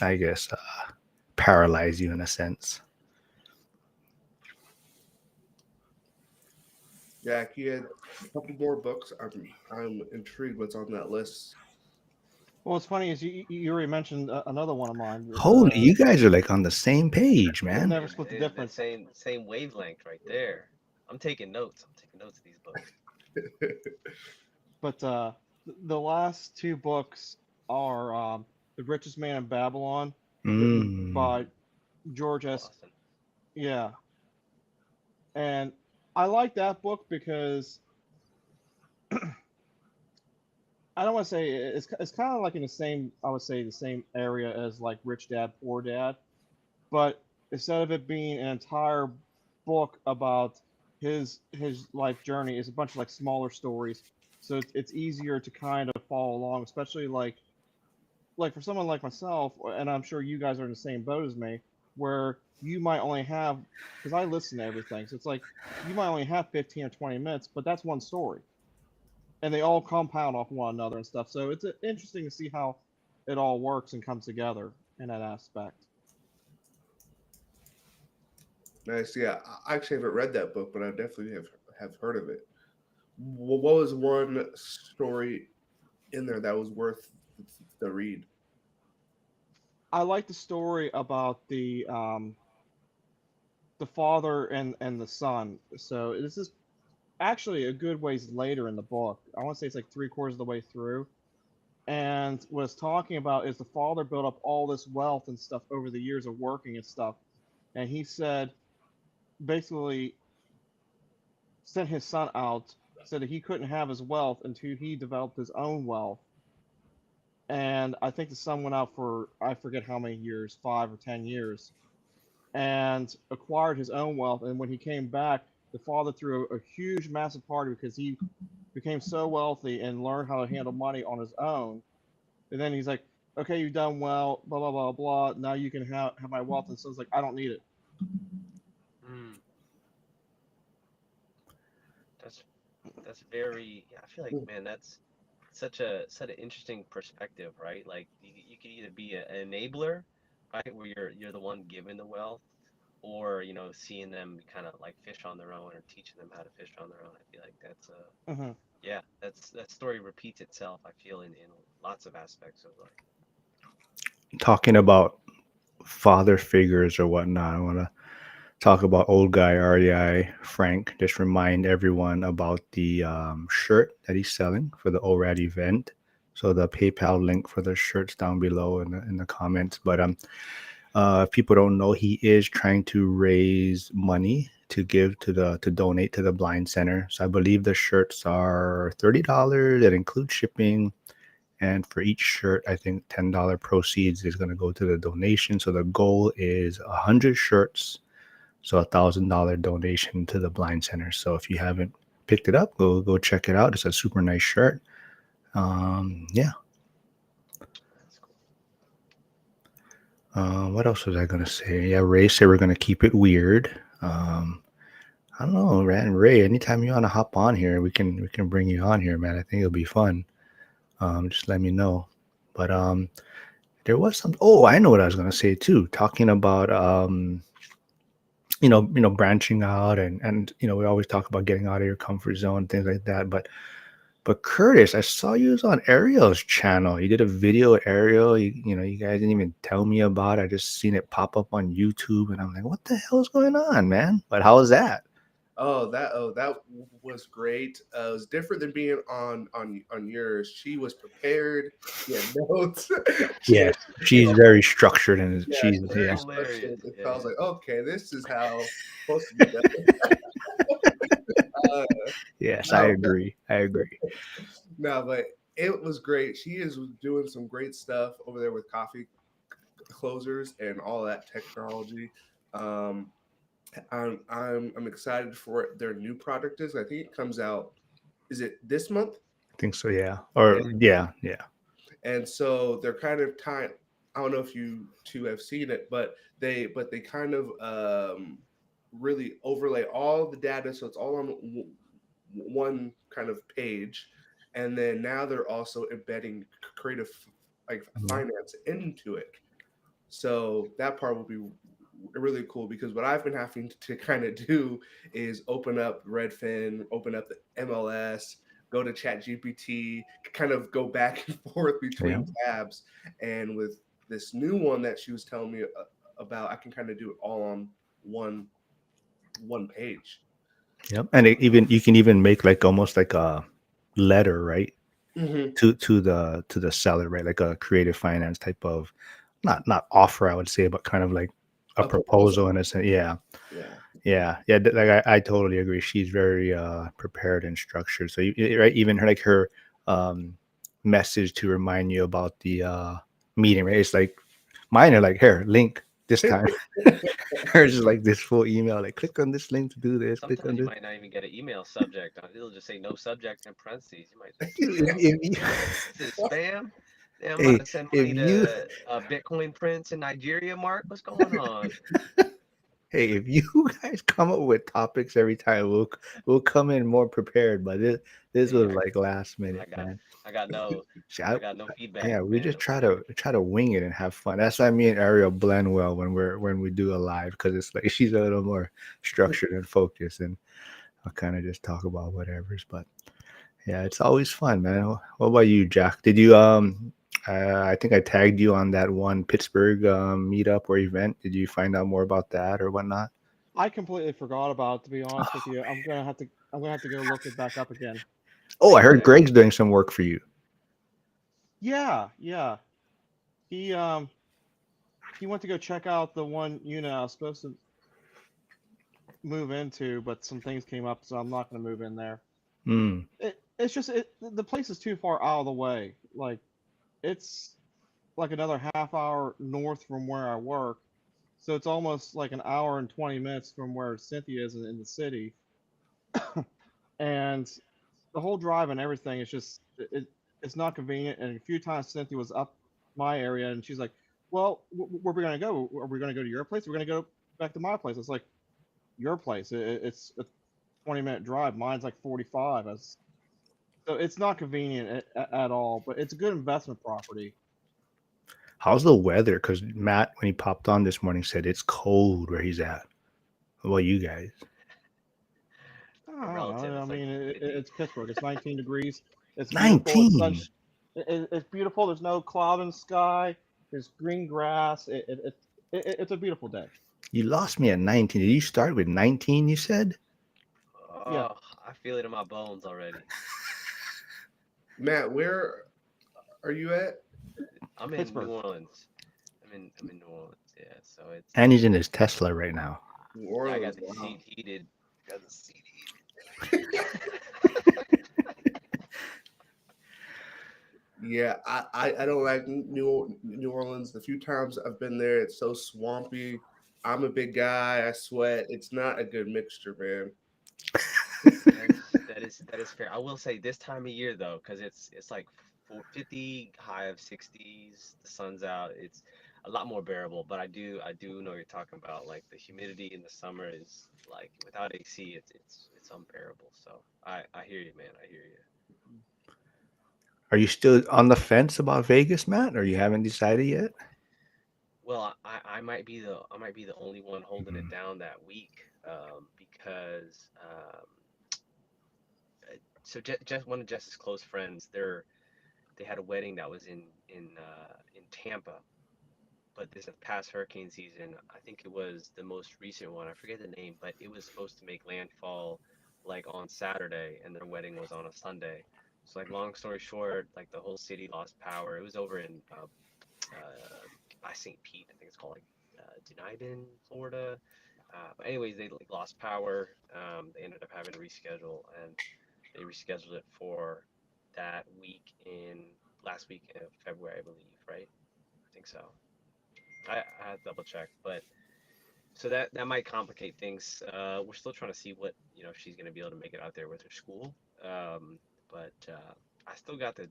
I guess, paralyze you in a sense. Yeah, he had a couple more books. I'm intrigued what's on that list. Well, what's funny is you already mentioned another one of mine. Holy, you guys are like on the same page, We'll man. never split the The difference. same wavelength right there. I'm taking notes. I'm taking notes of these books. But the last two books are The Richest Man in Babylon, written Mm. by George S. Lawson. Yeah, and I like that book because I don't want to say it's kind of like in the same, I would say the same area as like Rich Dad Poor Dad, but instead of it being an entire book about his life journey, it's a bunch of like smaller stories, so it's easier to kind of follow along, especially like for someone like myself, and I'm sure you guys are in the same boat as me, where you might only have, because I listen to everything, so it's like you might only have 15 or 20 minutes, but that's one story, and they all compound off one another and stuff. So it's interesting to see how it all works and comes together in that aspect. Nice. Yeah, I actually haven't read that book, but I definitely have heard of it. What was one story in there that was worth the read? I like the story about the father and the son. So this is actually a good ways later in the book. I want to say it's like three quarters of the way through. And what it's talking about is the father built up all this wealth and stuff over the years of working and stuff. And he said, basically, sent his son out, said that he couldn't have his wealth until he developed his own wealth. And I think the son went out for, I forget how many years, 5 or 10 years, and acquired his own wealth. And when he came back, the father threw a huge, massive party because he became so wealthy and learned how to handle money on his own. And then he's like, "Okay, you've done well, blah blah blah blah. Now you can have my wealth." And so it's like, "I don't need it." Mm, that's that's very. Yeah, I feel like, man, that's such an interesting perspective, right? Like you could either be an enabler, right, where you're the one giving the wealth, or seeing them kind of like fish on their own or teaching them how to fish on their own. I feel like that's Hmm. yeah, that story repeats itself. I feel in lots of aspects of life. Talking about father figures or whatnot, I want to talk about old guy REI Frank. Just remind everyone about the shirt that he's selling for the ORAD event. So the PayPal link for the shirts down below in the comments. But if people don't know, he is trying to raise money to give to donate to the blind center. So I believe the shirts are $30. That includes shipping. And for each shirt, I think $10 proceeds is going to go to the donation. So the goal is 100 shirts, so $1,000 donation to the blind center. So if you haven't picked it up, go check it out. It's a super nice shirt. Yeah. That's cool. What else was I gonna say? Yeah, Ray said we're gonna keep it weird. I don't know, man. Ray, anytime you wanna hop on here, we can bring you on here, man. I think it'll be fun. Just let me know. But there was some. Oh, I know what I was gonna say too. Talking about branching out and we always talk about getting out of your comfort zone, things like that. But Curtis, I saw you was on Ariel's channel. You did a video with Ariel. You guys didn't even tell me about it. I just seen it pop up on YouTube, and I'm like, what the hell is going on, man? But how was that? that was great. It was different than being on yours. She was prepared. She had notes. she had Yes, she's very structured and yeah, she's she's very yeah. Hilarious. structured. And so I was Yeah. like, okay, this is how it's supposed to be done. Uh, Yes, I no, agree. I agree. no, but it was great. She is doing some great stuff over there with coffee closers and all that technology. Um, I'm excited for their new product is. I think it comes out. Is it this month? I think so. Yeah. Yeah. Or yeah, yeah. And so they're kind of tying. I don't know if you two have seen it, but they kind of really overlay all the data, so it's all on one kind of page, and then now they're also embedding creative like Mhm. finance into it. So that part will be really cool because what I've been having to kind of do is open up Redfin, open up the MLS, go to ChatGPT, kind of go back and forth Yeah. between tabs. And with this new one that she was telling me about, I can kind of do it all on one one page. Yep. And it even you can even make like almost like a letter, right? Hmm. To the seller, right? Like a creative finance type of not offer, I would say, but kind of like a A proposal. proposal in a sense. Yeah. Yeah. Yeah. Yeah. Like I totally agree. She's very prepared and structured. So right, even her like her um message to remind you about the meeting, right? It's like mine are like here, link this time. Hers is like this full email, like click on this link to do this, click Sometimes on you this. might not even get an email subject. It'll just say no subject in parentheses. You might just If, say, oh, if you, this is spam. Yeah, I'm about hey, to send if money you to Bitcoin Prince in Nigeria, Mark. What's going on? hey, if you guys come up with topics every time, we'll come in more prepared. But this Hey, was like last I minute, got man. I got no See, I got no feedback, yeah, we man. just No feedback. try to wing it and have fun. That's why me and Ariel blend well when we do a live because it's like she's a little more structured and focused, and I'll kind of just talk about whatever's. But yeah, it's always fun, man. What about you, Jack? Did you I think I tagged you on that one Pittsburgh meetup or event. Did you find out more about that or whatnot? I completely forgot about it, to be honest with you. I'm gonna have to go look it back up again. Oh, I heard Yeah. Greg's doing some work for you. Yeah, yeah. He um he went to go check out the one unit I was supposed to move into, but some things came up, so I'm not gonna move in there. Mm, It's just the place is too far out of the way. Like it's like another half hour north from where I work, so it's almost like an hour and 20 minutes from where Cynthia is in the city, and the whole drive and everything is just it's not convenient. And a few times Cynthia was up my area, and she's like, "Well, where are we gonna go? Are we gonna go to your place? We're gonna go back to my place." It's like your place. It's a 20-minute drive. Mine's like 45. So it's not convenient at all, but it's a good investment property. how's the weather? Because Matt, when he popped on this morning, said it's cold where he's at. What about you guys? I don't Relative, know. I it's like mean, 50. it's Pittsburgh. It's 19 degrees. It's beautiful. 19. It's beautiful. There's no cloud in the sky. There's green grass. It's a beautiful day. You lost me at 19. Did you start with 19, you said? Yeah, Oh, I feel it in my bones already. Matt, where are you at? I'm in New Pittsburgh. Orleans. I'm in New Orleans. Yeah, so it's And he's in his Tesla right now. New yeah, I got Orleans. the Wow. seat heated. Got the seat Yeah, I don't like New Orleans. The few times I've been there, it's so swampy. I'm a big guy. I sweat. It's not a good mixture, man. That is fair. I will say this time of year though, because it's like 50, high of 60s. The sun's out. It's a lot more bearable. But I do know what you're talking about. Like the humidity in the summer is like without AC, it's unbearable. So I hear you, man. I hear you. Are you still on the fence about Vegas, Matt, or you haven't decided yet? Well, I might be the only one holding it Mhm. down that week, because so just one of Jess's close friends, they had a wedding that was in Tampa, but this past hurricane season, I think it was the most recent one. I forget the name, but it was supposed to make landfall like on Saturday, and their wedding was on a Sunday. So like long story short, like the whole city lost power. It was over in by St. Pete, I think it's called like Deniden, Florida. But anyways, they like lost power. They ended up having to reschedule, and they rescheduled it for that week in last week of February, I believe, right? I think so. I have to double check, but so that might complicate things. We're still trying to see what if she's gonna be able to make it out there with her school. But I still got the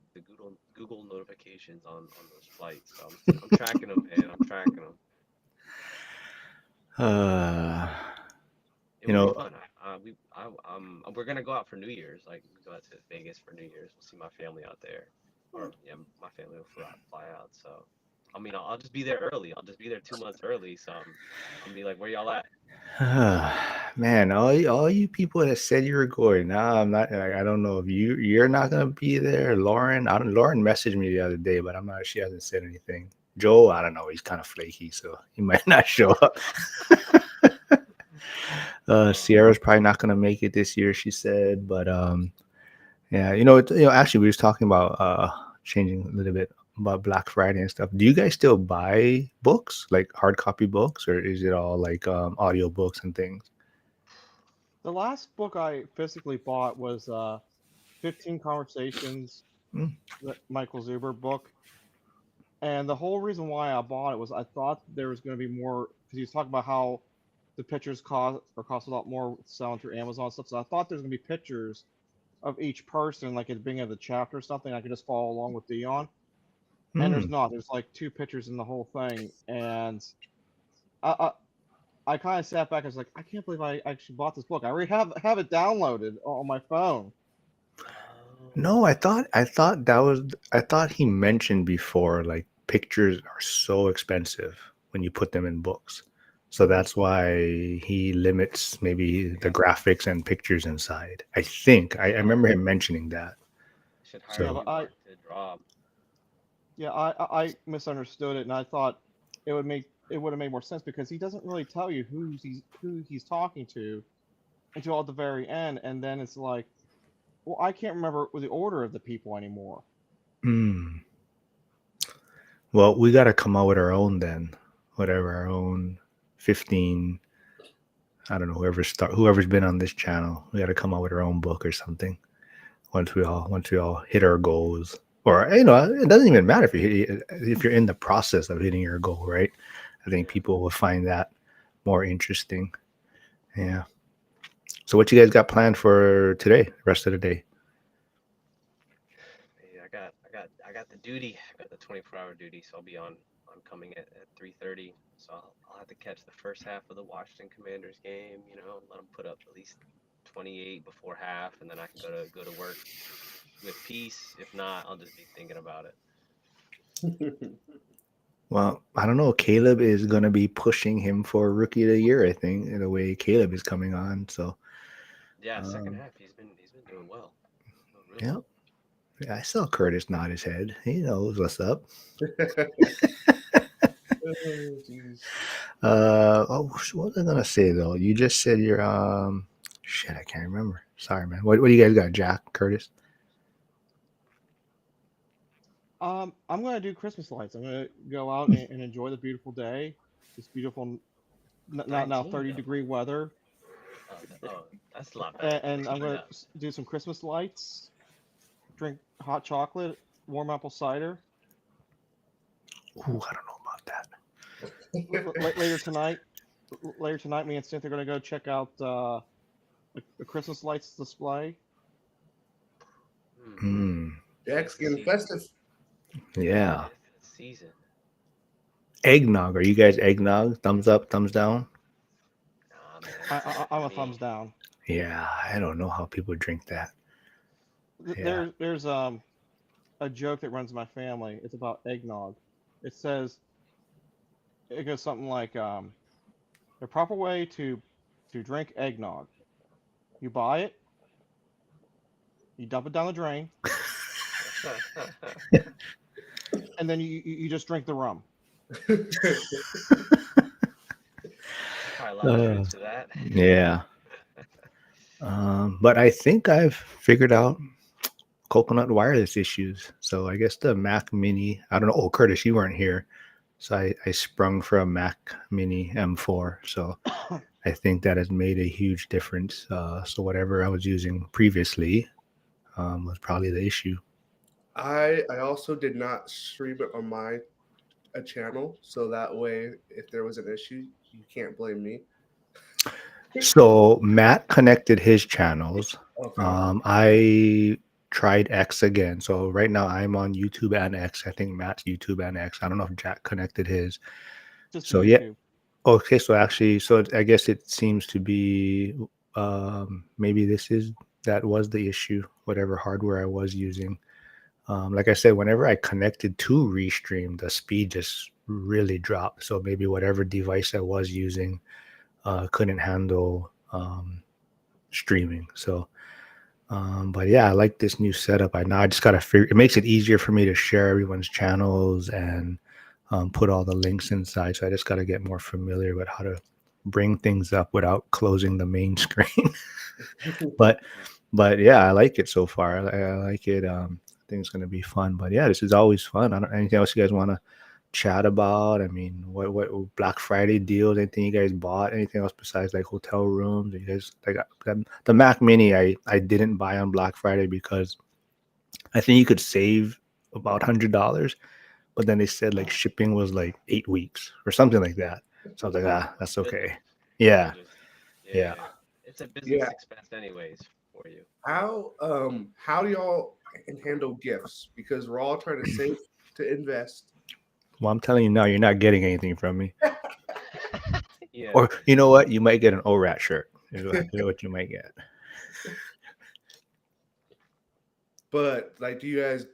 Google notifications on those flights, so I'm tracking them, man. I'm tracking them. Uh, It you will be know, fun. We're gonna go out for New Year's. Like we go out to Vegas for New Year's. We'll see my family out there, or yeah, my family will fly out. So, I mean, I'll just be there early. I'll just be there 2 months early. So I'm be like, where y'all at? man, all you people that said you were going, nah, I'm not. Like, I don't know if you're not gonna be there. Lauren, I don't. Lauren messaged me the other day, but I'm not. She hasn't said anything. Joel, I don't know. He's kind of flaky, so he might not show up. Oh, Sierra's probably not gonna make it this year, she said. But yeah, actually, we was talking about changing a little bit about Black Friday and stuff. Do you guys still buy books, like hard copy books, or is it all like audio books and things? The last book I physically bought was 15 Conversations, Mm, the Michael Zuber book. And the whole reason why I bought it was I thought there was going to be more, because he was talking about how the pictures cost a lot more selling through Amazon and stuff. So I thought there's going to be pictures of each person, like at the beginning of the chapter or something. I could just follow along with Dion. And there's mm. not. There's like two pictures in the whole thing. And I, I kind of sat back. I was like, I can't believe I actually bought this book. I already have it downloaded on my phone. No, oh, I thought he mentioned before, like pictures are so expensive when you put them in books. So that's why he limits maybe the yeah. graphics and pictures inside. I think I Should remember hire him mentioning that. should hire Yeah, So but you, Mark, to draw 'em. I misunderstood it, and I thought it would have made more sense because he doesn't really tell you who he's talking to until at the very end, and then it's like, well, I can't remember the order of the people anymore. mm, well, we got to come out with our own then, whatever our own 15. I don't know whoever's been on this channel. We got to come out with our own book or something. Once we all hit our goals, or it doesn't even matter if you're in the process of hitting your goal, right? I think Yeah. people will find that more interesting. Yeah. So what you guys got planned for today, rest of the day? Hey, I got the duty. I got the 24-hour duty, so I'll be on coming at 3:30. So I'll have to catch the first half of the Washington Commanders game. Let them put up at least 28 before half, and then I can go to work with peace. If not, I'll just be thinking about it. Well, I don't know. Caleb is gonna be pushing him for rookie of the year, I think, in the way Caleb is coming on. So Yeah, second um, half he's been doing well, doing real yeah. well. Yeah, I saw Curtis nod his head. He knows what's up. Oh, jeez. What was I gonna say though? You just said you're shit, I can't remember. Sorry, man. What do you guys got, Jack, Curtis? I'm gonna do Christmas lights. I'm gonna go out and enjoy the beautiful day, this beautiful, not now 19 30-degree though. weather, Oh, that's a lot better. and I'm 18 gonna though. do some Christmas lights, drink hot chocolate, warm apple cider. Ooh, I don't know about that. Later tonight, me and Cynthia are gonna go check out the Christmas lights display. Hmm. Hmm. Jack's It's the getting season. festive. Yeah. It's the season. Eggnog. Are you guys eggnog? Thumbs up, thumbs down? Nah, man, it's not I'm for a thumbs me. down. Yeah, I don't know how people drink that. Yeah. There's a joke that runs in my family. It's about eggnog. It says it goes something like the proper way to drink eggnog. You buy it, you dump it down the drain, and then you just drink the rum. Probably a lot of Uh, truth to that. yeah. But I think I've figured out coconut wireless issues. So I guess the Mac Mini, I don't know. Oh, Curtis, you weren't here. So I sprung for a Mac Mini M4. So I think that has made a huge difference. So whatever I was using previously was probably the issue. I also did not stream it on my a channel, so that way, if there was an issue, you can't blame me. So Matt connected his channels. Okay. I tried X again. So right now I'm on YouTube and X. I think Matt's YouTube and X. I don't know if Jack connected his. Just the So yeah. YouTube. Okay. So actually, so I guess it seems to be maybe this is that was the issue. Whatever hardware I was using. Like I said, whenever I connected to Restream, the speed just really dropped. So maybe whatever device I was using couldn't handle streaming. So, but yeah, I like this new setup. I now I just gotta figure. It makes it easier for me to share everyone's channels and put all the links inside. So I just gotta get more familiar with how to bring things up without closing the main screen. but but yeah, I like it so far. I like it. I think it's gonna be fun. But yeah, this is always fun. I don't anything else you guys want to chat about? I mean, what Black Friday deals? Anything you guys bought? Anything else besides like hotel rooms? You guys like the Mac Mini? I didn't buy on Black Friday because I think you could save about $100, but then they said like shipping was like 8 weeks or something like that. So I was like, ah, that's okay. Goodness, Yeah, goodness. yeah. Yeah, it's a business Yeah. expense anyways for you. How do y'all handle gifts? Because we're all trying to save to invest. Well, I'm telling you now, you're not getting anything from me. Yeah. Or you know what? You might get an ORAT shirt. Is what you might get. But like, do you guys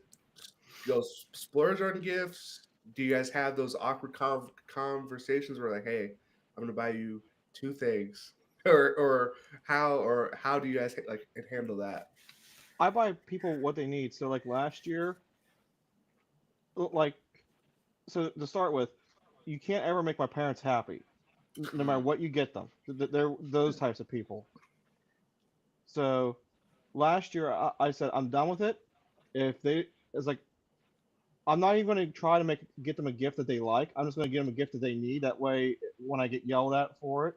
go splurge on gifts? Do you guys have those awkward conversations where like, hey, I'm gonna buy you two things, or how do you guys like handle that? I buy people what they need. So like last year, like so to start with, you can't ever make my parents happy, no matter Mm. what you get them. They're those types of people. So last year, I said I'm done with it. If they, it's like I'm not even going to try to get them a gift that they like. I'm just going to get them a gift that they need. That way, when I get yelled at for it,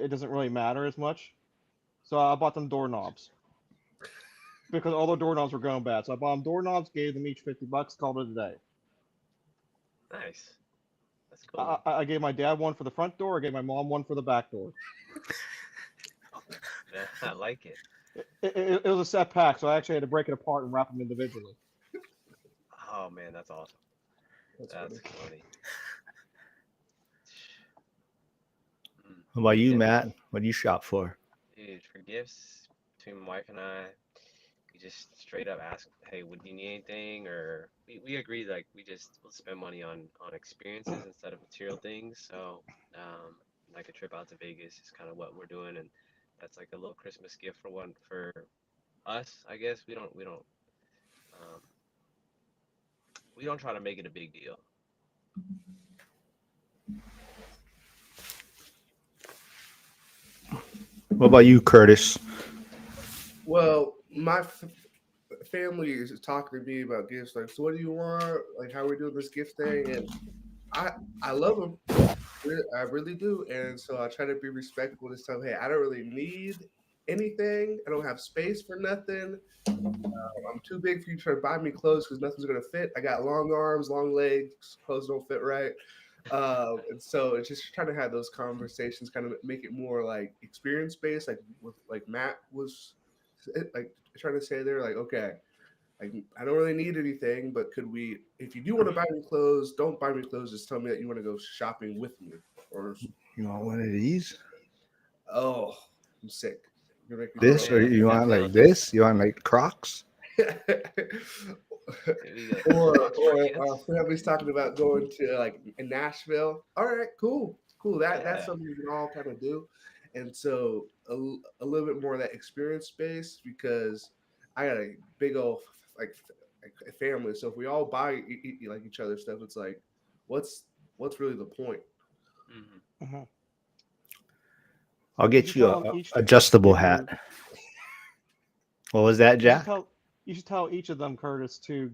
it doesn't really matter as much. So I bought them doorknobs because all the doorknobs were going bad. So I bought them doorknobs, gave them each $50, called it a day. Nice. That's cool. I gave my dad one for the front door. I gave my mom one for the back door. Yeah, I like it. It was a set pack, so I actually had to break it apart and wrap them individually. Oh man, that's awesome. That's funny. That's funny. Mm. What about you, Yeah, Matt? What do you shop for? dude, for gifts between my wife and I, we just straight up ask, hey, would you need anything? Or we agreed like we just will spend money on experiences instead of material things. So, like a trip out to Vegas is kind of what we're doing, and that's like a little Christmas gift for one for us, I guess. Um, we don't try to make it a big deal. What about you, Curtis? Well, my family is talking to me about gifts. Like, so what do you want? Like, how we doing this gift thing? And I I love them. I really do. And so I try to be respectful this time. Hey, I don't really need anything. I don't have space for nothing. I'm too big for you to try to buy me clothes because nothing's gonna fit. I got long arms, long legs. Clothes don't fit right. And so it's just trying to have those conversations, kind of make it more like experience based, like with like Matt was like trying to say there, like okay, like I don't really need anything, but could we? If you do want to buy me clothes, don't buy me clothes. Just tell me that you want to go shopping with me. Or You want one of these? oh, I'm sick. You're gonna make me Oh This, throw or man, you that want like sounds this? You want like Crocs? up. we got Crocs for or our kids. family's talking about going to like in Nashville. All right, cool, cool. That's Yeah. something we can all kind of do, and so a little bit more of that experience space because I got a big old like a family. So if we all buy like each other stuff, it's like what's really the point? Hmm. Mhm. I'll You get should you tell a them each to adjustable give hat. you. What was that, You should Jack? tell. You should tell each of them, Curtis, to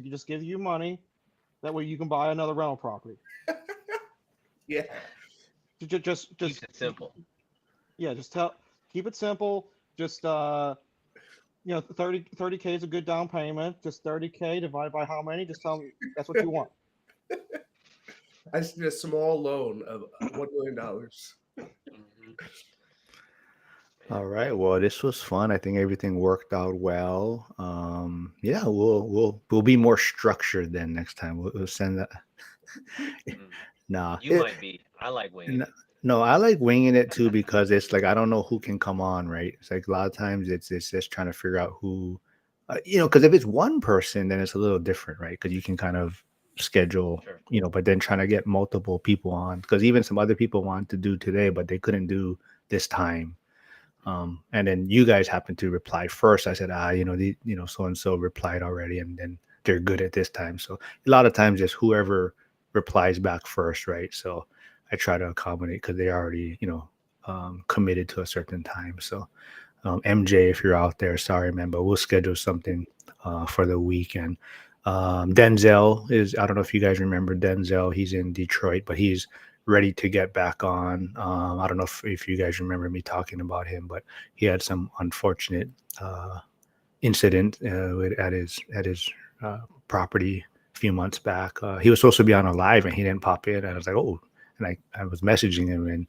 just give you money. That way you can buy another rental property. Yeah. Keeps it simple. Yeah, just keep it simple. Just 30K is a good down payment. Just 30K divided by how many? Just tell them that's what you want. I just need a small loan of $1 million. Hmm. All Man. right. Well, this was fun. I think everything worked out well. Yeah, we'll be more structured then next time. We'll send that. Mm. Nah, You might be. I like winging n- it. no, I like winging it too because it's like I don't know who can come on, right? It's like a lot of times it's just trying to figure out who, because if it's one person, then it's a little different, right? Because you can kind of schedule, Sure. but then trying to get multiple people on because even some other people wanted to do today, but they couldn't do this time. And then you guys happened to reply first. I said, so and so replied already, and then they're good at this time. So a lot of times it's whoever replies back first, right? So I try to accommodate because they already, committed to a certain time. So MJ, if you're out there, sorry, man, but we'll schedule something for the weekend. Denzel is, I don't know if you guys remember Denzel. He's in Detroit, but he's ready to get back on. I don't know if you guys remember me talking about him, but he had some unfortunate incident at his uh, property a few months back. He was supposed to be on a live and he didn't pop in. And I was like, oh, and I was messaging him and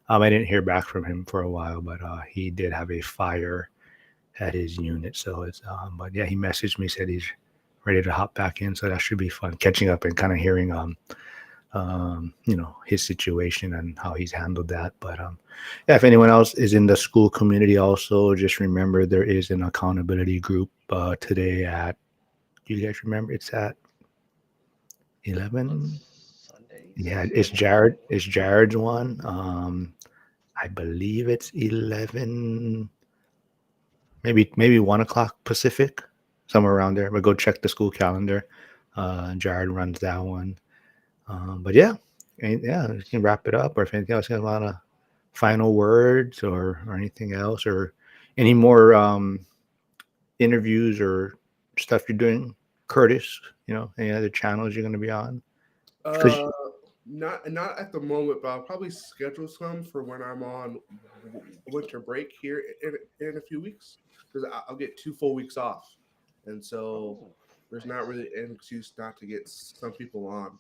I didn't hear back from him for a while, but he did have a fire at his unit. So but yeah, he messaged me, said he's ready to hop back in. So that should be fun, catching up and kind of hearing, his situation and how he's handled that. But yeah, if anyone else is in the school community, also just remember there is an accountability group today at. Do you guys remember? It's at On 11. Yeah, Sundays. it's Jared. It's Jared's one. I believe it's 11, maybe 1 o'clock Pacific, somewhere around there. But go check the school calendar. Jared runs that one. But yeah, and yeah, you can wrap it up. Or if anything else, you have a lot of final words or anything else, or any more interviews or stuff you're doing, Curtis. Any other channels you're going to be on? Because Uh, not at the moment, but I'll probably schedule some for when I'm on winter break here in a few weeks because I'll get 2 full weeks off, and so Oh, there's not nice. really an excuse not to get some people on.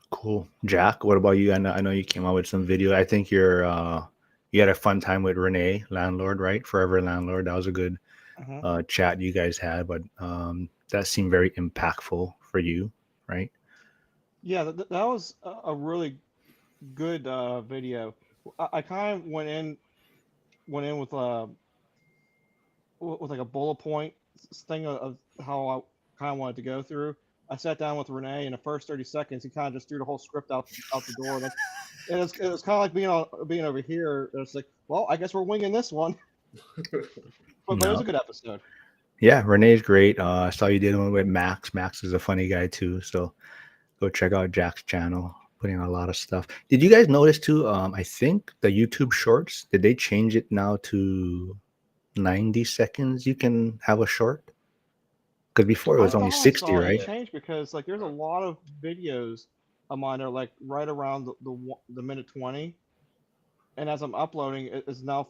cool, Jack. What about you? I know you came out with some video. I think you had a fun time with Renee, landlord, right? Forever landlord. That was a good Mhm. chat you guys had, but that seemed very impactful for you, right? Yeah, that was a really good video. I kind of went in with like a bullet point thing of how I kind of wanted to go through. I sat down with Renee, in the first 30 seconds, he kind of just threw the whole script out the door. Like, it was kind of like being over here. It's like, well, I guess we're winging this one, but it was No. a good episode. Yeah, Renee's great. I saw you did one with Max. Max is a funny guy too. So go check out Jack's channel. Putting out a lot of stuff. Did you guys notice too? I think the YouTube Shorts, did they change it now to 90 seconds? You can have a short because before it I was only thought I 60, saw it right? Yeah. change because like there's a lot of videos of mine that are like right around the minute 20, and as I'm uploading, it is now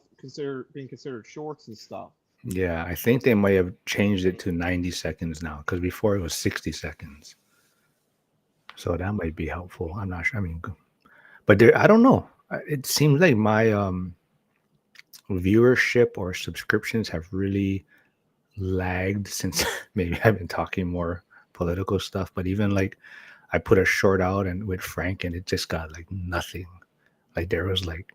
being considered shorts and stuff. Yeah, I think they might have changed it to 90 seconds now because before it was 60 seconds. So that might be helpful. I'm not sure. I mean, but there, I don't know. It seems like my viewership or subscriptions have really lagged since maybe I've been talking more political stuff. But even like I put a short out and with Frank and it just got like nothing. Like there was like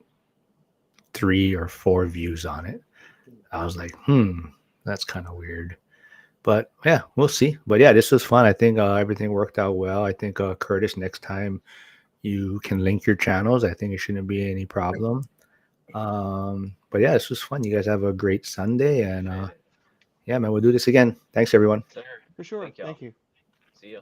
3 or 4 views on it. I was like, that's kind of weird. But yeah, we'll see. But yeah, this was fun. I think everything worked out well. I think Curtis, next time you can link your channels. I think it shouldn't be any problem. But yeah, this was fun. You guys have a great Sunday, and Appreciate it. yeah, man, we'll do this again. Thanks, everyone. Sir. For sure. Thank y'all. Thank you. See ya.